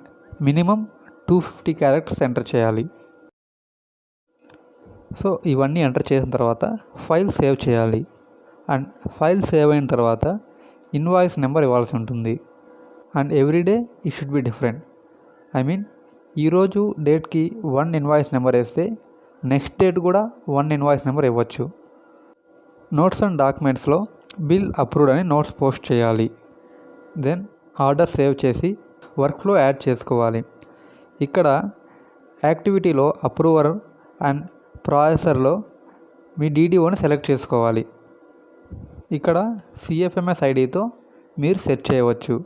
మినిమం 250 క్యారెక్టర్స్ ఎంటర్ చేయాలి. సో ఇవన్నీ ఎంటర్ చేసిన తర్వాత ఫైల్ సేవ్ చేయాలి. అండ్ ఫైల్ సేవ్ అయిన తర్వాత ఇన్వాయిస్ నెంబర్ ఇవ్వాల్సి ఉంటుంది. అండ్ ఎవ్రీడే ఈ should be different. I mean ఈరోజు డేట్కి 1 ఇన్వాయిస్ నెంబర్ వేస్తే నెక్స్ట్ డేట్ కూడా 1 ఇన్వాయిస్ నెంబర్ ఇవ్వచ్చు. నోట్స్ అండ్ డాక్యుమెంట్స్లో బిల్ అప్రూవ్డ్ అని నోట్స్ పోస్ట్ చేయాలి. దెన్ ఆర్డర్ సేవ్ చేసి వర్క్ఫ్లో యాడ్ చేసుకోవాలి. ఇక్కడ యాక్టివిటీలో అప్రూవర్ అండ్ ప్రాసెసర్లో మీ డీడీఓని సెలెక్ట్ చేసుకోవాలి. ఇక్కడ సిఎఫ్ఎంఎస్ ఐడితో మీరు సెట్ చేయవచ్చు.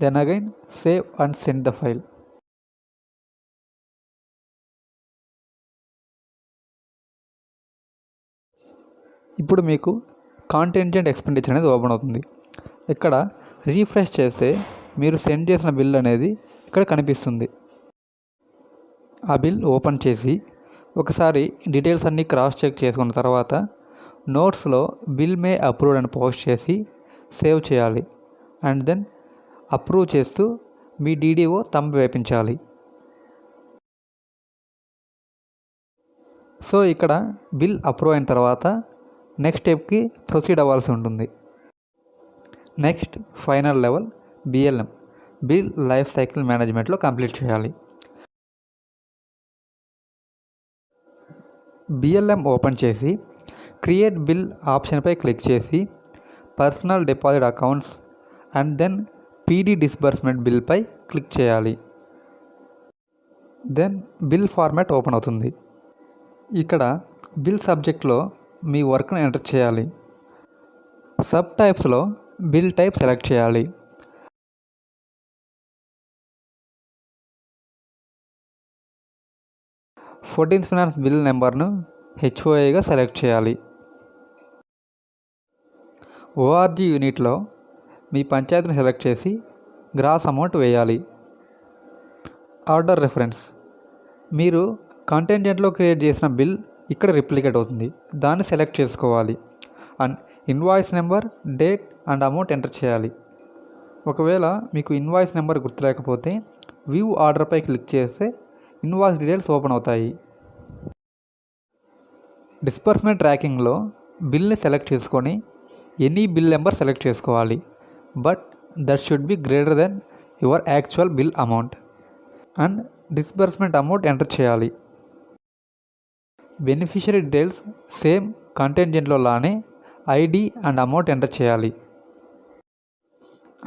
Then again save and send the file. ఇప్పుడు మీకు కాంటింజెంట్ ఎక్స్పెండిచర్ అనేది ఓపెన్ అవుతుంది. ఇక్కడ రీఫ్రెష్ చేస్తే మీరు సెండ్ చేసిన బిల్ అనేది ఇక్కడ కనిపిస్తుంది. ఆ బిల్ ఓపెన్ చేసి ఒకసారి డీటెయిల్స్ అన్నీ క్రాస్ చెక్ చేసుకున్న తర్వాత నోట్స్లో బిల్ మే అప్రూవ్డ్ అని పోస్ట్ చేసి సేవ్ చేయాలి. అండ్ దెన్ అప్రూవ్ చేస్తూ మీ డీడీఓ తంబ్ వేపించాలి. సో ఇక్కడ బిల్ అప్రూవ్ అయిన తర్వాత నెక్స్ట్ స్టెప్కి ప్రొసీడ్ అవ్వాల్సి ఉంటుంది. Next final level BLM, bill life cycle మేనేజ్మెంట్లో కంప్లీట్ చేయాలి. బిఎల్ఎం ఓపెన్ చేసి క్రియేట్ బిల్ ఆప్షన్పై క్లిక్ చేసి personal deposit accounts and then PD disbursement బిల్పై క్లిక్ చేయాలి. దెన్ బిల్ ఫార్మాట్ ఓపెన్ అవుతుంది. ఇక్కడ బిల్ సబ్జెక్ట్లో మీ వర్క్ను ఎంటర్ చేయాలి. సబ్ టైప్స్లో బిల్ టైప్ సెలెక్ట్ చేయాలి. ఫోర్టీన్త్ ఫైనాన్స్ బిల్ నెంబర్ను హెచ్ఓఏగా సెలెక్ట్ చేయాలి. ఓఆర్జీ యూనిట్లో మీ పంచాయతీని సెలెక్ట్ చేసి గ్రాస్ అమౌంట్ వేయాలి. ఆర్డర్ రెఫరెన్స్, మీరు కాంటింజెంట్లో క్రియేట్ చేసిన బిల్ ఇక్కడ రిప్లికేట్ అవుతుంది, దాన్ని సెలెక్ట్ చేసుకోవాలి. And invoice number, date and amount enter చేయాలి. ఒకవేళ మీకు ఇన్వాయిస్ నెంబర్ గుర్తులేకపోతే వ్యూ ఆర్డర్పై క్లిక్ చేస్తే ఇన్వాయిస్ డీటెయిల్స్ ఓపెన్ అవుతాయి. డిస్బర్స్మెంట్ ట్రాకింగ్లో బిల్ని సెలెక్ట్ చేసుకొని ఎనీ బిల్ నెంబర్ సెలెక్ట్ చేసుకోవాలి. But that should be greater than your actual bill amount. And disbursement amount enter చేయాలి. Beneficiary details same కాంటింజెంట్లో లానే ID and amount enter చేయాలి.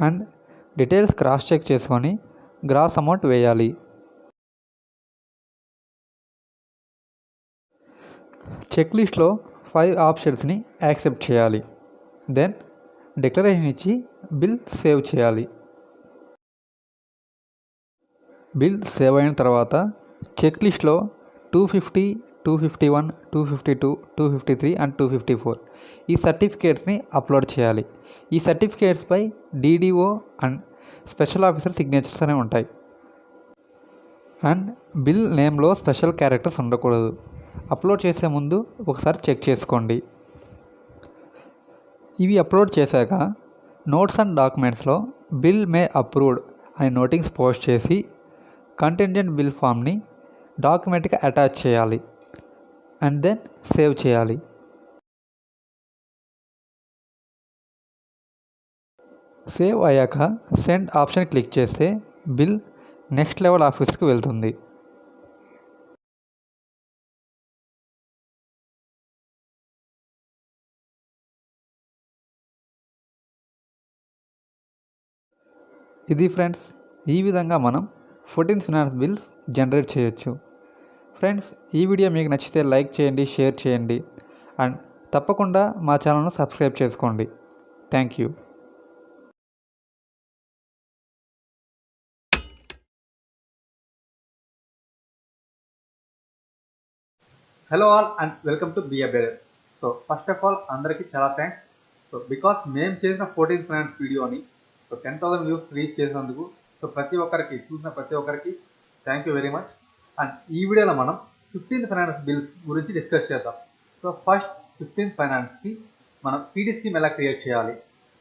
And details cross check చేసుకొని gross amount వేయాలి. Check లిస్ట్లో 5 ఆప్షన్స్ని accept చేయాలి. Then declaration ఇచ్చి bill save చేయాలి. Bill save అయిన తర్వాత చెక్ లిస్ట్లో 250, 251, 252, 253 అండ్ 254 ఈ సర్టిఫికేట్స్ని అప్లోడ్ చేయాలి. ఈ సర్టిఫికేట్స్పై DDO and special officer signatures అనేవి ఉంటాయి. అండ్ బిల్ నేమ్లో స్పెషల్ క్యారెక్టర్స్ ఉండకూడదు. అప్లోడ్ చేసే ముందు ఒకసారి చెక్ చేసుకోండి. ఇవి అప్లోడ్ చేశాక నోట్స్ అండ్ డాక్యుమెంట్స్లో బిల్ మే అప్రూవ్డ్ అనే నోటింగ్స్ పోస్ట్ చేసి కంటింజెంట్ బిల్ ఫామ్ని డాక్యుమెంట్కి అటాచ్ చేయాలి అండ్ దెన్ సేవ్ చేయాలి. సేవ్ అయ్యాక సెండ్ ఆప్షన్ క్లిక్ చేస్తే బిల్ నెక్స్ట్ లెవెల్ ఆఫీసర్కి వెళ్తుంది. ఇది ఫ్రెండ్స్, ఈ విధంగా మనం 14th ఫైనాన్స్ బిల్స్ జనరేట్ చేయొచ్చు. ఫ్రెండ్స్, ఈ వీడియో మీకు నచ్చితే లైక్ చేయండి, షేర్ చేయండి అండ్ తప్పకుండా మా ఛానల్ను సబ్స్క్రైబ్ చేసుకోండి. Thank you. Hello all and welcome to be updated. So first of all అందరికీ చాలా థ్యాంక్స్. సో బికాస్ మేము చేసిన 14th ఫైనాన్స్ వీడియోని 10,000 వ్యూస్ రీచ్ చేసినందుకు ప్రతి ఒక్కరికి చూసిన ప్రతి ఒక్కరికి thank you very much. And ఈ వీడియోలో మనం 15th ఫైనాన్స్ బిల్స్ గురించి డిస్కస్ చేద్దాం. సో ఫస్ట్ 15th ఫైనాన్స్కి మనం పీడీ స్కీమ్ ఎలా క్రియేట్ చేయాలి.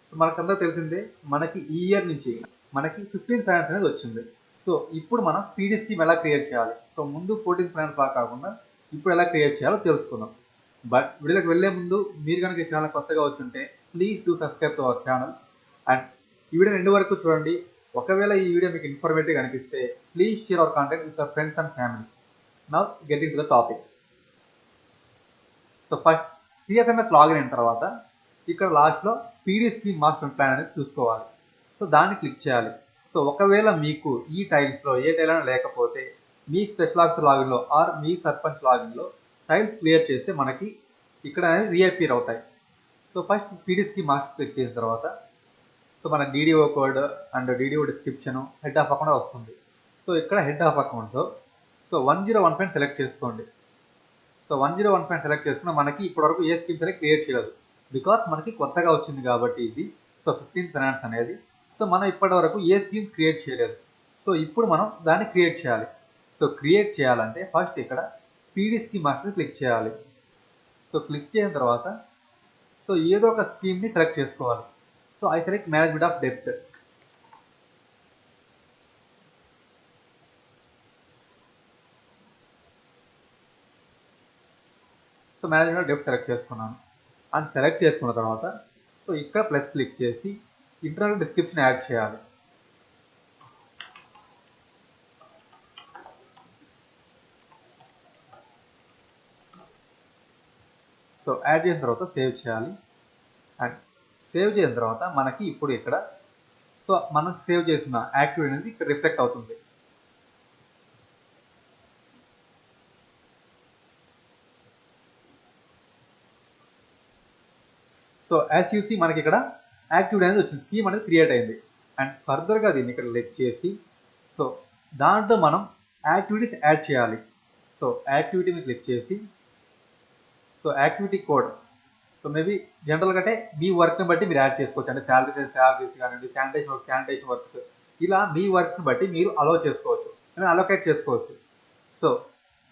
సో మనకందరూ తెలిసిందే, మనకి ఈ ఇయర్ నుంచి మనకి 15th ఫైనాన్స్ అనేది వచ్చింది. సో ఇప్పుడు మనం పీడీ స్కీమ్ ఎలా క్రియేట్ చేయాలి. సో ముందు 14th ఫైనాన్స్ లాగా కాకుండా ఇప్పుడు ఎలా క్రియేట్ చేయాలో తెలుసుకుందాం. బట్ వీడియోకి వెళ్ళే ముందు మీరు కనుక ఈ ఛానల్ కొత్తగా వచ్చుంటే please do subscribe to our channel and ఈ వీడియో ఎండ్ వరకు చూడండి. ఒకవేళ ఈ వీడియో మీకు ఇన్ఫర్మేటివ్ అనిపిస్తే please share our content with our friends and family. Now getting to the topic. So first CFMS login అయిన తర్వాత ఇక్కడ లాస్ట్లో పీడీ స్కీమ్ మాస్టర్ ప్లాన్ అనేది చూసుకోవాలి. సో దాన్ని క్లిక్ చేయాలి. సో ఒకవేళ మీకు ఈ టైల్స్లో ఏ టైల్ అయినా లేకపోతే మీ స్పెషల్ ఆఫీసర్ లాగిన్లో ఆర్ మీ సర్పంచ్ లాగిన్లో టైల్స్ క్లియర్ చేస్తే మనకి ఇక్కడ అనేది రీఅపీర్ అవుతాయి. So first PD scheme master click చేసిన తర్వాత సో మన DDO code and DDO description head of account వస్తుంది. సో ఇక్కడ హెడ్ ఆఫ్ అకౌంట్తో సో 101 సెలెక్ట్ చేసుకోండి. సో 101 సెలెక్ట్ చేసుకున్న మనకి ఇప్పటివరకు ఏ స్కీమ్స్ అనేది క్రియేట్ చేయలేదు, బికాస్ మనకి కొత్తగా వచ్చింది కాబట్టి ఇది. సో 15th ఫైనాన్స్ అనేది సో మనం ఇప్పటివరకు ఏ స్కీమ్స్ క్రియేట్ చేయలేదు. సో ఇప్పుడు మనం దాన్ని క్రియేట్ చేయాలి. సో క్రియేట్ చేయాలంటే ఫస్ట్ ఇక్కడ పీడీ స్కీమ్ మాస్టర్ క్లిక్ చేయాలి. సో క్లిక్ చేసిన తర్వాత సో ఏదో ఒక స్కీమ్ని సెలెక్ట్ చేసుకోవాలి. So I select management of dept. So management of dept select చేసుకున్నాను. అండ్ సెలెక్ట్ చేసుకున్న తర్వాత సో ఇక్కడ ప్లస్ క్లిక్ చేసి ఇంటర్నల్ డిస్క్రిప్షన్ యాడ్ చేయాలి. సో యాడ్ చేసిన తర్వాత సేవ్ చేయాలి. అండ్ సేవ్ చేసిన తర్వాత మనకి ఇప్పుడు ఇక్కడ సో మనం సేవ్ చేసిన యాక్టివిటీ అనేది ఇక్కడ రిఫ్లెక్ట్ అవుతుంది. సో యాజ్ యూ సీ మనకి ఇక్కడ యాక్టివిటీ అనేది వచ్చింది, స్కీమ్ అనేది క్రియేట్ అయింది. అండ్ ఫర్దర్గా దీన్ని ఇక్కడ లెక్ చేసి సో దాంట్లో మనం యాక్టివిటీస్ యాడ్ చేయాలి. సో యాక్టివిటీని క్లిక్ చేసి so activity code so maybe జనరల్గా అంటే మీ వర్క్ని బట్టి మీరు యాడ్ చేసుకోవచ్చు. అంటే శాలరీస్ కానివ్వండి, శానిటేషన్ వర్క్స్ ఇలా మీ వర్క్ని బట్టి మీరు అలో చేసుకోవచ్చు, అలోకేట్ చేసుకోవచ్చు. సో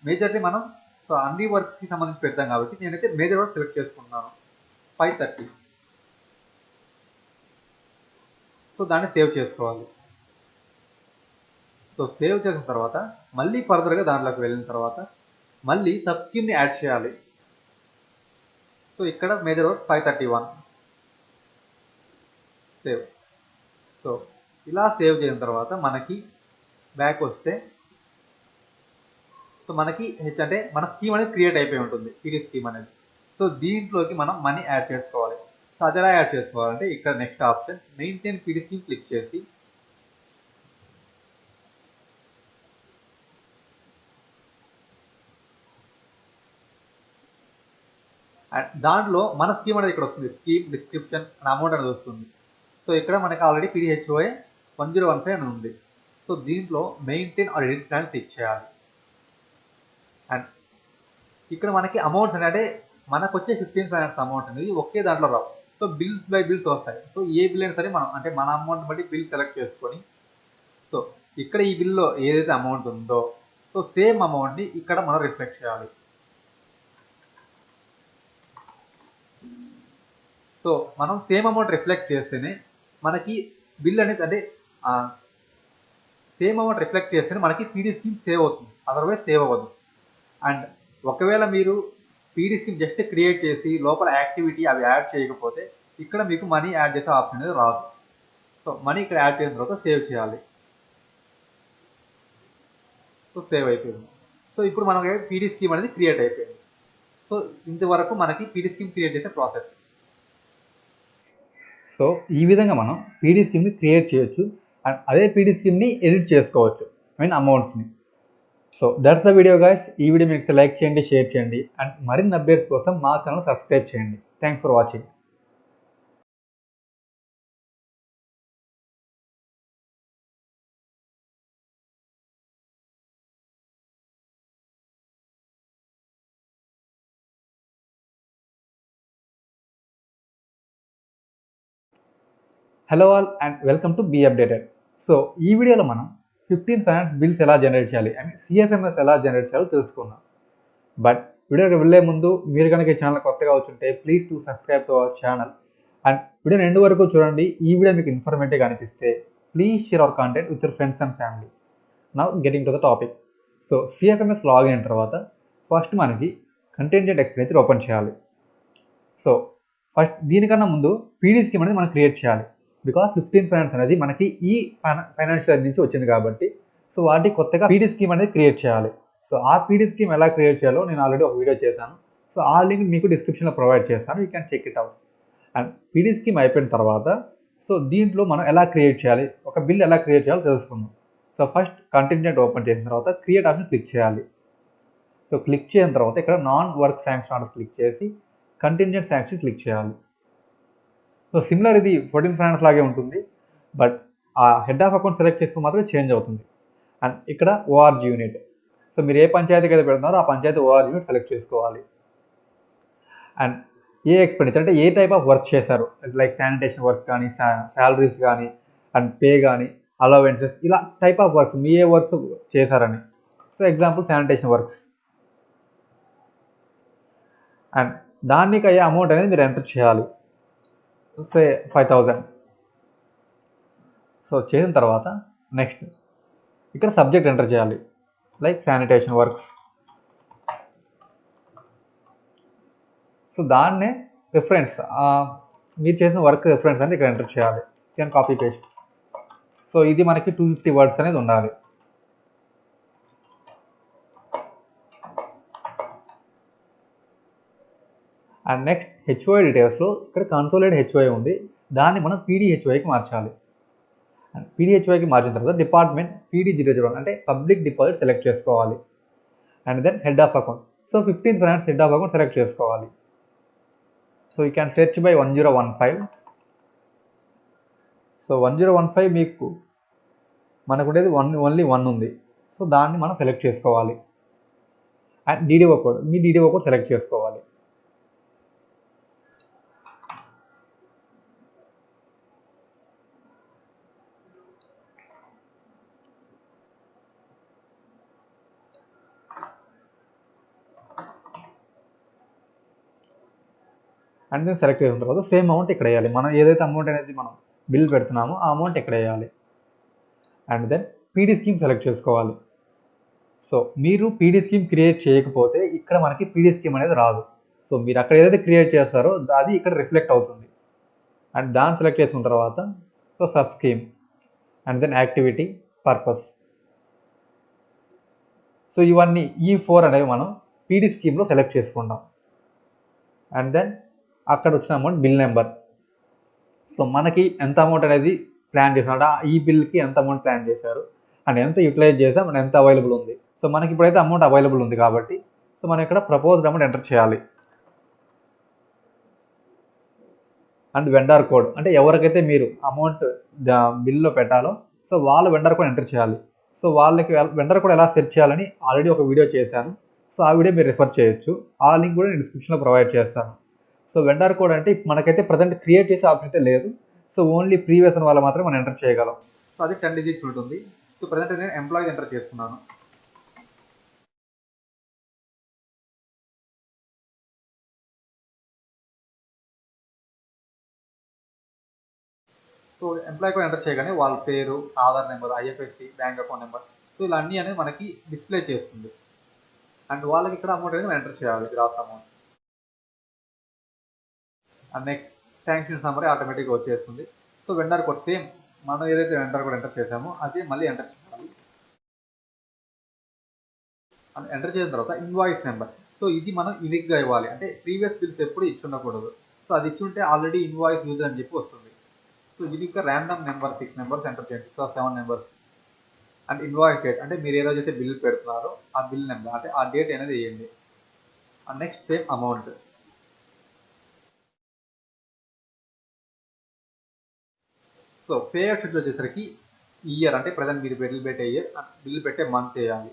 మేజర్లీ మనం సో అన్ని వర్క్స్కి సంబంధించి పెడతాం కాబట్టి నేనైతే మేజర్ వర్క్ సెలెక్ట్ చేసుకుంటున్నాను 530. సో దాన్ని సేవ్ చేసుకోవాలి. సో సేవ్ చేసిన తర్వాత మళ్ళీ ఫర్దర్గా దాంట్లోకి వెళ్ళిన తర్వాత మళ్ళీ సబ్ స్కీమ్ని యాడ్ చేయాలి. సో ఇక్కడ మేజర్ వర్క్ 531 సేవ్. సో ఇలా సేవ్ చేసిన తర్వాత మనకి బ్యాక్ వస్తే సో మనకి అంటే మన స్కీమ్ అనేది క్రియేట్ అయిపోయి ఉంటుంది, పీడీ స్కీమ్ అనేది. సో దీంట్లోకి మనం మనీ యాడ్ చేసుకోవాలి. సో అది ఎలా యాడ్ చేసుకోవాలంటే ఇక్కడ next option maintain PD scheme click చేసి అండ్ దాంట్లో మన స్కీమ్ అనేది ఇక్కడ వస్తుంది, స్కీమ్ డిస్క్రిప్షన్ అండ్ అమౌంట్ అనేది వస్తుంది. సో ఇక్కడ మనకి ఆల్రెడీ పీడీహెచ్ఓఏ 1015 అని ఉంది. సో దీంట్లో maintain or edit plan click చేయాలి. అండ్ ఇక్కడ మనకి అమౌంట్స్ అంటే మనకు వచ్చే 15 ఫైనాన్స్ అమౌంట్ అనేది ఒకే దాంట్లో రావు. సో బిల్స్ బై బిల్స్ వస్తాయి. సో ఏ బిల్ అయినా సరే మనం అంటే మన అమౌంట్ బట్టి బిల్ సెలెక్ట్ చేసుకొని సో ఇక్కడ ఈ బిల్లో ఏదైతే అమౌంట్ ఉందో సో సేమ్ అమౌంట్ని ఇక్కడ మనం రిఫ్లెక్ట్ చేయాలి. సో మనం సేమ్ అమౌంట్ రిఫ్లెక్ట్ చేస్తేనే మనకి బిల్ అనేది అంటే సేమ్ అమౌంట్ రిఫ్లెక్ట్ చేస్తేనే మనకి పీడీ స్కీమ్ సేవ్ అవుతుంది, అదర్వైజ్ సేవ్ అవ్వదు. అండ్ ఒకవేళ మీరు పీడీ స్కీమ్ జస్ట్ క్రియేట్ చేసి లోపల యాక్టివిటీ అవి యాడ్ చేయకపోతే ఇక్కడ మీకు మనీ యాడ్ చేసే ఆప్షన్ అనేది రాదు. సో మనీ ఇక్కడ యాడ్ చేసిన తర్వాత సేవ్ చేయాలి. సో సేవ్ అయిపోయింది. సో ఇప్పుడు మనకి పీడీ స్కీమ్ అనేది క్రియేట్ అయిపోయింది. సో ఇంతవరకు మనకి పీడీ స్కీమ్ క్రియేట్ చేసే ప్రాసెస్. సో ఈ విధంగా మనం పీడీ స్కీమ్ని క్రియేట్ చేయొచ్చు అండ్ అదే పీడీ స్కీమ్ని ఎడిట్ చేసుకోవచ్చు, అమౌంట్స్ని. So that's the video guys. ఈ వీడియో మీకు లైక్ చేయండి, షేర్ చేయండి అండ్ మరిన్ని అప్డేట్స్ కోసం మా ఛానల్ సబ్స్క్రైబ్ చేయండి. Thanks for watching. Hello all and welcome to be updated. So ఈ వీడియోలో మనం 15 ఫైనాన్స్ బిల్స్ ఎలా జనరేట్ చేయాలి సిఎఫ్ఎంఎస్ ఎలా జనరేట్ చేయాలో తెలుసుకుందాం. బట్ వీడియోకి వెళ్ళే ముందు మీరు కనుక ఈ ఛానల్ కొత్తగా వచ్చుంటే please to subscribe to our channel and వీడియోని ఎండ్ వరకు చూడండి. ఈ వీడియో మీకు ఇన్ఫర్మేటివ్గా అనిపిస్తే please share our content with your friends and family. Now getting to the topic. So CFMS login అయిన తర్వాత ఫస్ట్ మనకి కంటింజెంట్ ఎక్స్పెండిచర్ ఓపెన్ చేయాలి. సో ఫస్ట్ దీనికన్నా ముందు పీడీ స్కీమ్ అనేది మనం క్రియేట్ చేయాలి. బికాస్ 15 ఫైనాన్స్ అనేది మనకి ఈ ఫైనాన్షియల్ నుంచి వచ్చింది కాబట్టి సో వాటి కొత్తగా పీడీ స్కీమ్ అనేది క్రియేట్ చేయాలి. సో ఆ పీడీ స్కీమ్ ఎలా క్రియేట్ చేయాలో నేను ఆల్రెడీ ఒక వీడియో చేశాను. సో ఆ లింక్ మీకు డిస్క్రిప్షన్లో ప్రొవైడ్ చేస్తాను, you can check it out. And PD scheme అయిపోయిన తర్వాత సో దీంట్లో మనం ఎలా క్రియేట్ చేయాలి, ఒక బిల్ ఎలా క్రియేట్ చేయాలో తెలుసుకుందాం. సో ఫస్ట్ కంటింజెంట్ ఓపెన్ చేసిన తర్వాత క్రియేట్ ఆప్షన్ క్లిక్ చేయాలి. సో క్లిక్ చేసిన తర్వాత ఇక్కడ non work sanction order click చేసి కంటింజెంట్ శాంక్షన్ క్లిక్ చేయాలి. సో సిమిలర్ ఇది 14 ఫైనాన్స్ లాగే ఉంటుంది, బట్ ఆ హెడ్ ఆఫ్ అకౌంట్ సెలెక్ట్ చేసుకుని మాత్రమే చేంజ్ అవుతుంది. అండ్ ఇక్కడ ఓఆర్జీ యూనిట్, సో మీరు ఏ పంచాయతీకి అయితే పెడుతున్నారో ఆ పంచాయతీ ఓఆర్జీ యూనిట్ సెలెక్ట్ చేసుకోవాలి. అండ్ ఏ ఎక్స్పెండిచర్ అంటే ఏ టైప్ ఆఫ్ వర్క్ చేశారు, లైక్ శానిటేషన్ వర్క్ కానీ శాలరీస్ కానీ అండ్ పే కానీ అలవెన్సెస్, ఇలా టైప్ ఆఫ్ వర్క్స్ మీ ఏ వర్క్స్ చేశారని. So example sanitation works. And దానికి అయ్యే అమౌంట్ అనేది మీరు ఎంటర్ చేయాలి. సే 5,000. సో చేసిన తర్వాత నెక్స్ట్ ఇక్కడ సబ్జెక్ట్ ఎంటర్ చేయాలి, లైక్ శానిటేషన్ వర్క్స్. సో దాన్నే రిఫరెన్స్, మీరు చేసిన వర్క్ రిఫరెన్స్ అనేది ఇక్కడ ఎంటర్ చేయాలి. నేను కాపీ పేస్ట్. సో ఇది మనకి 250 వర్డ్స్ అనేది ఉండాలి. అండ్ నెక్స్ట్ హెచ్ఓఐ డీటెయిల్స్లో ఇక్కడ కన్సోలిడేట్ హెచ్ఓఐ ఉంది, దాన్ని మనం పీడీహెచ్ఓఐకి మార్చాలి. అండ్ పీడీహెచ్ఓఐకి మార్చిన తర్వాత డిపార్ట్మెంట్ PD001 అంటే పబ్లిక్ డిపాజిట్ సెలెక్ట్ చేసుకోవాలి. And then head of account, so 15 finance head of account select చేసుకోవాలి. So you can search by 1015. So 1015 మీకు మనకు ఉండేది ఓన్లీ 1 ఉంది. సో దాన్ని మనం సెలెక్ట్ చేసుకోవాలి. And DDO code, me DDO code select చేసుకోవాలి. అండ్ దెన్ సెలెక్ట్ చేసిన తర్వాత సేమ్ అమౌంట్ ఇక్కడ వేయాలి. మనం ఏదైతే అమౌంట్ అనేది మనం బిల్ పెడుతున్నామో ఆ అమౌంట్ ఇక్కడ వేయాలి. And then PD scheme select చేసుకోవాలి. సో మీరు పీడీ స్కీమ్ క్రియేట్ చేయకపోతే ఇక్కడ మనకి పీడీ స్కీమ్ అనేది రాదు. సో మీరు అక్కడ ఏదైతే క్రియేట్ చేస్తారో అది ఇక్కడ రిఫ్లెక్ట్ అవుతుంది. అండ్ దాన్ని సెలెక్ట్ చేసుకున్న తర్వాత so sub scheme and then activity purpose. So ఇవన్నీ ఈ 4 అనేవి మనం పీడీ స్కీమ్లో సెలెక్ట్ చేసుకుంటాం. అండ్ దెన్ అక్కడ వచ్చిన అమౌంట్ బిల్ నెంబర్. సో మనకి ఎంత అమౌంట్ అనేది ప్లాన్ చేసినాడు, ఈ బిల్కి ఎంత అమౌంట్ ప్లాన్ చేశారు అండ్ ఎంత యూటిలైజ్ చేసాం అండ్ ఎంత అవైలబుల్ ఉంది. సో మనకి ఇప్పుడైతే అమౌంట్ అవైలబుల్ ఉంది కాబట్టి సో మనం ఇక్కడ ప్రపోజ్డ్ అమౌంట్ ఎంటర్ చేయాలి. అండ్ వెండర్ కోడ్ అంటే ఎవరికైతే మీరు అమౌంట్ బిల్లో పెట్టాలో సో వాళ్ళ వెండర్ కోడ్ ఎంటర్ చేయాలి. సో వాళ్ళకి వెండర్ కోడ్ ఎలా సెట్ చేయాలని ఆల్రెడీ ఒక వీడియో చేశాను. సో ఆ వీడియో మీరు రిఫర్ చేయొచ్చు. ఆ లింక్ కూడా నేను డిస్క్రిప్షన్లో ప్రొవైడ్ చేస్తాను. సో వెండర్ కోడ్ అంటే మనకైతే ప్రజెంట్ క్రియేట్ చేసే ఆప్షన్ అయితే లేదు. సో ఓన్లీ ప్రీవియస్ ఉన్న వాళ్ళు మాత్రమే మనం ఎంటర్ చేయగలం. సో అది 10 డిజిట్స్ ఉంటుంది. సో ప్రజెంట్ నేను ఎంప్లాయీ ఎంటర్ చేస్తున్నాను. సో ఎంప్లాయీ కూడా ఎంటర్ చేయగానే వాళ్ళ పేరు, Aadhaar number, IFSC, bank account number, so ఇలా అన్నీ అనేది మనకి డిస్ప్లే చేస్తుంది. అండ్ వాళ్ళకి ఇక్కడ అమౌంట్ అనేది మనం ఎంటర్ చేయాలి, gross amount. And next sanctions number ఆటోమేటిక్గా వచ్చేస్తుంది. సో వెండర్ కోడ్ సేమ్ మనం ఏదైతే వెండర్ కోడ్ ఎంటర్ చేసామో అదే మళ్ళీ ఎంటర్ చేయాలి. అండ్ ఎంటర్ చేసిన తర్వాత ఇన్వాయిస్ నెంబర్, సో ఇది మనం యూనిక్గా ఇవ్వాలి. అంటే ప్రీవియస్ బిల్స్ ఎప్పుడు ఇచ్చి ఉండకూడదు. సో అది ఇచ్చుంటే ఆల్రెడీ ఇన్వాయిస్ యూజర్ అని చెప్పి వస్తుంది. సో యూనిక్గా ర్యాండమ్ నెంబర్ 6 నెంబర్స్ ఎంటర్ చేయండి, 6 or 7 numbers. And invoice date, అంటే మీరు ఏ రోజైతే బిల్ పెడుతున్నారో ఆ బిల్ నెంబర్, అంటే ఆ డేట్ అనేది వేయండి. And next same amount. So pay schedule వచ్చేసరికి ఇయర్, అంటే ప్రజెంట్ మీరు బిల్ పెట్టే ఇయర్, బిల్ పెట్టే మంత్ వేయాలి.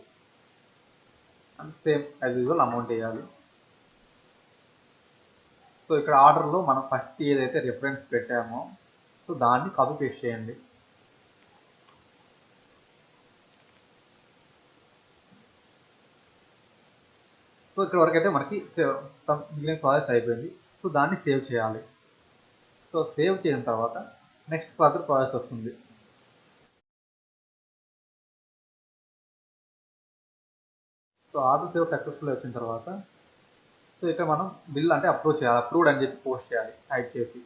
And same as usual amount వేయాలి. సో ఇక్కడ ఆర్డర్లో మనం ఫస్ట్ ఏదైతే రిఫరెన్స్ పెట్టామో సో దాన్ని కాపీ పేస్ట్ చేయండి. సో ఇక్కడ వరకు అయితే మనకి మిగిలిన ప్రాసెస్ అయిపోయింది. సో దాన్ని సేవ్ చేయాలి. సో సేవ్ చేసిన తర్వాత నెక్స్ట్ ఫర్దర్ ప్రాసెస్ వస్తుంది. సో ఆర్డర్ సేవ్ సక్సెస్ఫుల్ వచ్చిన తర్వాత సో ఇక్కడ మనం బిల్ అంటే అప్రూవ్ చేయాలి. అప్రూవ్డ్ అని చెప్పి పోస్ట్ చేయాలి టైప్ చేసి.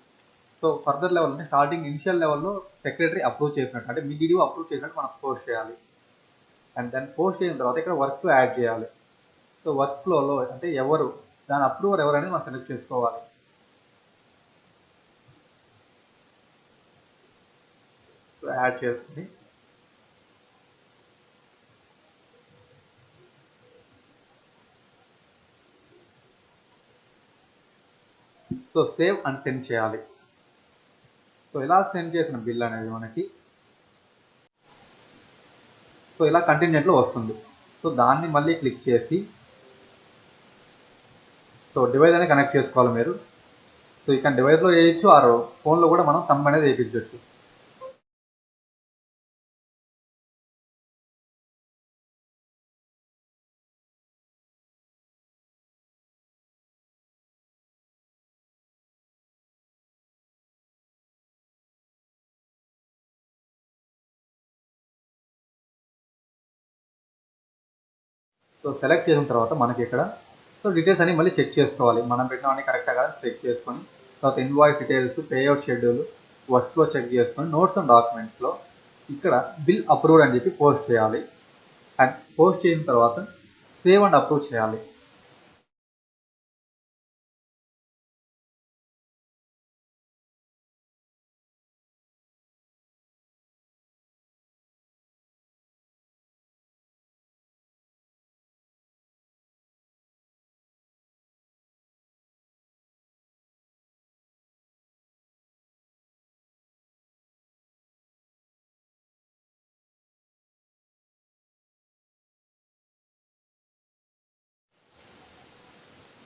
సో ఫర్దర్ లెవెల్ అంటే స్టార్టింగ్ ఇనిషియల్ లెవెల్లో సెక్రటరీ అప్రూవ్ చేసినట్టు, అంటే మీ డిడిఓ అప్రూవ్ చేసినట్టు మనం పోస్ట్ చేయాలి. అండ్ దాన్ని పోస్ట్ చేసిన తర్వాత ఇక్కడ వర్క్ ఫ్లో యాడ్ చేయాలి. సో వర్క్ ఫ్లోలో అంటే ఎవరు దాని అప్రూవర్ ఎవరు అనేది మనం సెలెక్ట్ చేసుకోవాలి. సో యాడ్ చేసుకుని సో సేవ్ అండ్ సెండ్ చేయాలి. సో ఇలా సెండ్ చేసిన బిల్ అనేది మనకి సో ఇలా కంటిన్యూట్లో వస్తుంది. సో దాన్ని మళ్ళీ క్లిక్ చేసి సో డివైస్ అనేది కనెక్ట్ చేసుకోవాలి మీరు. సో ఇక్కడ డివైస్లో వేయచ్చు, ఆర్ ఫోన్లో కూడా మనం థంబ్ అనేది వేయించవచ్చు. సో సెలెక్ట్ చేసిన తర్వాత మనకి ఇక్కడ సో డీటెయిల్స్ అన్ని మళ్ళీ చెక్ చేసుకోవాలి. మనం పెట్టినవన్నీ కరెక్టా కదా చెక్ చేసుకొని తర్వాత invoice details, payout schedule, work flow check చేసుకొని నోట్స్ అండ్ డాక్యుమెంట్స్లో ఇక్కడ బిల్ అప్రూవ్డ్ అని చెప్పి పోస్ట్ చేయాలి. అండ్ పోస్ట్ చేసిన తర్వాత సేవ్ అండ్ అప్రూవ్ చేయాలి.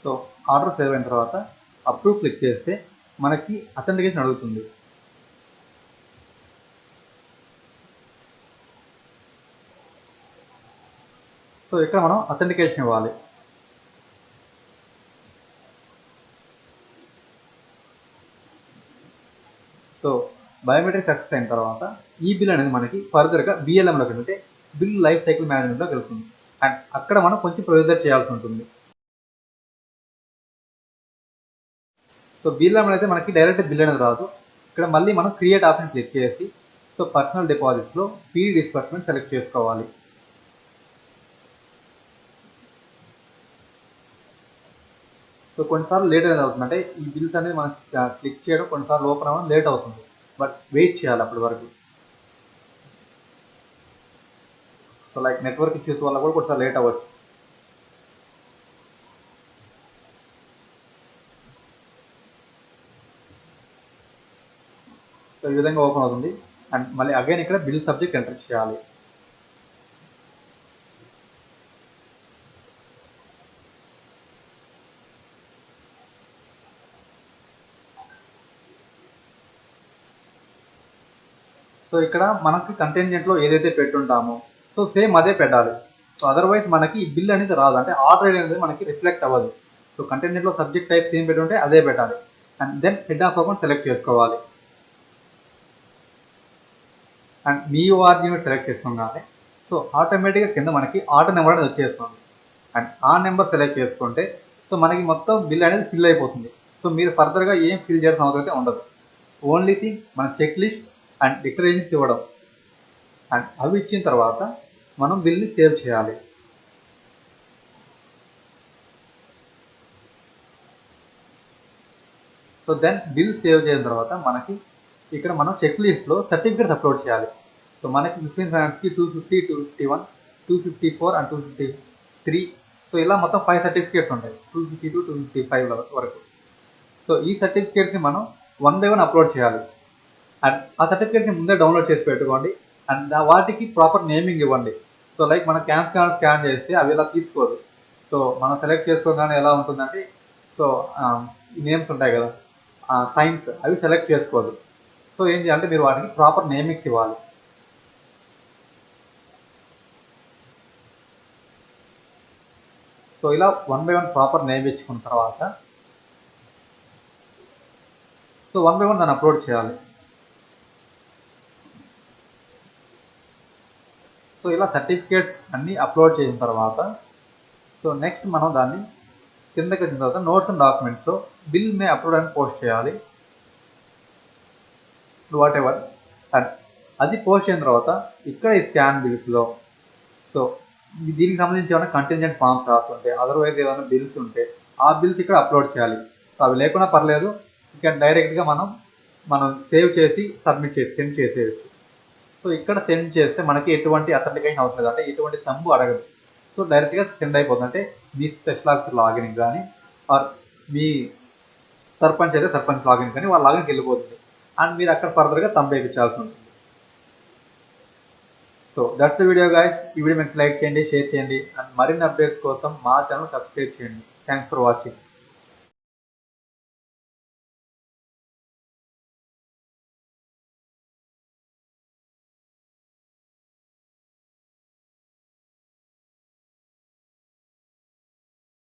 సో ఆర్డర్ సేవ్ అయిన తర్వాత అప్రూవ్ క్లిక్ చేస్తే మనకి అథెంటికేషన్ అడుగుతుంది. సో ఇక్కడ మనం అథెంటికేషన్ ఇవ్వాలి. సో బయోమెట్రిక్ సక్సెస్ అయిన తర్వాత ఈ బిల్ అనేది మనకి ఫర్దర్గా బిఎల్ఎంలోకి అంటే బిల్ లైఫ్ సైకిల్ మేనేజ్మెంట్లోకి వెళ్తుంది. అండ్ అక్కడ మనం కొంచెం ప్రొసీజర్ చేయాల్సి ఉంటుంది. సో బిఎల్ఎం అయితే మనకి డైరెక్ట్ బిల్ అనేది రాదు. ఇక్కడ మళ్ళీ మనం క్రియేట్ ఆప్షన్ క్లిక్ చేసి సో పర్సనల్ డిపాజిట్స్లో పీడీ డిస్బర్స్మెంట్ సెలెక్ట్ చేసుకోవాలి. సో కొన్నిసార్లు లేట్ అనేది అవుతుంది, అంటే ఈ బిల్స్ అనేది మనం క్లిక్ చేయడం కొన్నిసార్లు ఓపెన్ అవ్వడం లేట్ అవుతుంది. బట్ వెయిట్ చేయాలి అప్పటి వరకు. సో లైక్ నెట్వర్క్ ఇష్యూస్ వల్ల కూడా కొన్నిసార్లు లేట్ అవ్వచ్చు. సో ఈ విధంగా ఓపెన్ అవుతుంది. అండ్ మళ్ళీ అగైన్ ఇక్కడ బిల్ సబ్జెక్ట్ ఎంటర్ చేయాలి. సో ఇక్కడ మనకి కంటెంజెంట్లో ఏదైతే పెట్టుంటామో సో సేమ్ అదే పెట్టాలి. సో అదర్వైజ్ మనకి ఈ బిల్ అనేది రాదు, అంటే ఆర్డర్ అనేది మనకి రిఫ్లెక్ట్ అవ్వదు. సో కంటెంజెంట్లో సబ్జెక్ట్ టైప్ సేమ్ పెట్టుంటే అదే పెట్టాలి. And then head of account select చేసుకోవాలి. అండ్ మీ ఓఆర్జీని సెలెక్ట్ చేసుకోగానే సో ఆటోమేటిక్గా కింద మనకి ఆర్డర్ నెంబర్ అనేది వచ్చేస్తుంది. అండ్ ఆ నెంబర్ సెలెక్ట్ చేసుకుంటే సో మనకి మొత్తం బిల్ అనేది ఫిల్ అయిపోతుంది. సో మీరు ఫర్దర్గా ఏం ఫిల్ చేయాల్సిన అవసరం అయితే ఉండదు. ఓన్లీ థింగ్ మన చెక్ లిస్ట్ అండ్ డిక్లరేషన్స్ ఇవ్వడం. అండ్ అవి ఇచ్చిన తర్వాత మనం బిల్ని సేవ్ చేయాలి. సో దెన్ బిల్ సేవ్ చేసిన తర్వాత మనకి ఇక్కడ మనం చెక్ లిస్ట్లో సర్టిఫికేట్స్ అప్లోడ్ చేయాలి. సో మనకి 15 ఫైనాన్స్కి 250, 251, 254 అండ్ 253. సో ఇలా మొత్తం 5 సర్టిఫికేట్స్ ఉంటాయి, 252, 255 వరకు. సో ఈ సర్టిఫికేట్స్ని మనం 1 by 1 అప్లోడ్ చేయాలి. అండ్ ఆ సర్టిఫికేట్ని ముందే డౌన్లోడ్ చేసి పెట్టుకోండి. అండ్ వాటికి ప్రాపర్ నేమింగ్ ఇవ్వండి. సో లైక్ మనం స్కాన్ చేస్తే అవి ఇలా తీసుకోదు. సో మనం సెలెక్ట్ చేసుకోగానే ఎలా ఉంటుందంటే సో నేమ్స్ ఉంటాయి కదా, సైన్స్ అవి సెలెక్ట్ చేసుకోదు. సో ఏం చేయాలంటే మీరు వాటికి ప్రాపర్ నేమింగ్స్ ఇవ్వాలి. సో ఇలా 1 by 1 ప్రాపర్ నేమ్ ఇచ్చుకున్న తర్వాత సో 1 by 1 దాన్ని అప్లోడ్ చేయాలి. సో ఇలా సర్టిఫికేట్స్ అన్నీ అప్లోడ్ చేసిన తర్వాత సో నెక్స్ట్ మనం దాన్ని కిందకి వచ్చిన తర్వాత నోట్స్ అండ్ డాక్యుమెంట్స్లో బిల్ మే అప్లోడ్ అని పోస్ట్ చేయాలి, వాట్ ఎవర్. అండ్ అది పోస్ట్ అయిన తర్వాత ఇక్కడ ఈ స్కాన్ బిల్స్లో సో దీనికి సంబంధించి ఏమైనా కంటింజెంట్ ఫామ్స్ రాస్తుంటే అదర్వైజ్ ఏమైనా బిల్స్ ఉంటే ఆ బిల్స్ ఇక్కడ అప్లోడ్ చేయాలి. సో అవి లేకుండా పర్లేదు, ఇక్కడ డైరెక్ట్గా మనం సేవ్ చేసి సబ్మిట్ చేసి సెండ్ చేసేయచ్చు. సో ఇక్కడ సెండ్ చేస్తే మనకి ఎటువంటి అథెంటికేషన్ అవసరం లేదు, అంటే ఎటువంటి తంబు అడగదు. సో డైరెక్ట్గా సెండ్ అయిపోతుంది. అంటే మీ స్పెషల్ ఆఫీసర్ లాగిన్ కానీ ఆర్ మీ సర్పంచ్ అయితే సర్పంచ్ లాగిన్ కానీ వాళ్ళ లాగిన్కి వెళ్ళిపోతుంది. అండ్ మీరు అక్కడ ఫర్దర్గా తంబు వేయించాల్సి ఉంటుంది. So that's the video guys. ఈ వీడియో మీకు లైక్ చేయండి, షేర్ చేయండి. అండ్ మరిన్ని అప్డేట్స్ కోసం మా ఛానల్ సబ్స్క్రైబ్ చేయండి. Thanks for watching.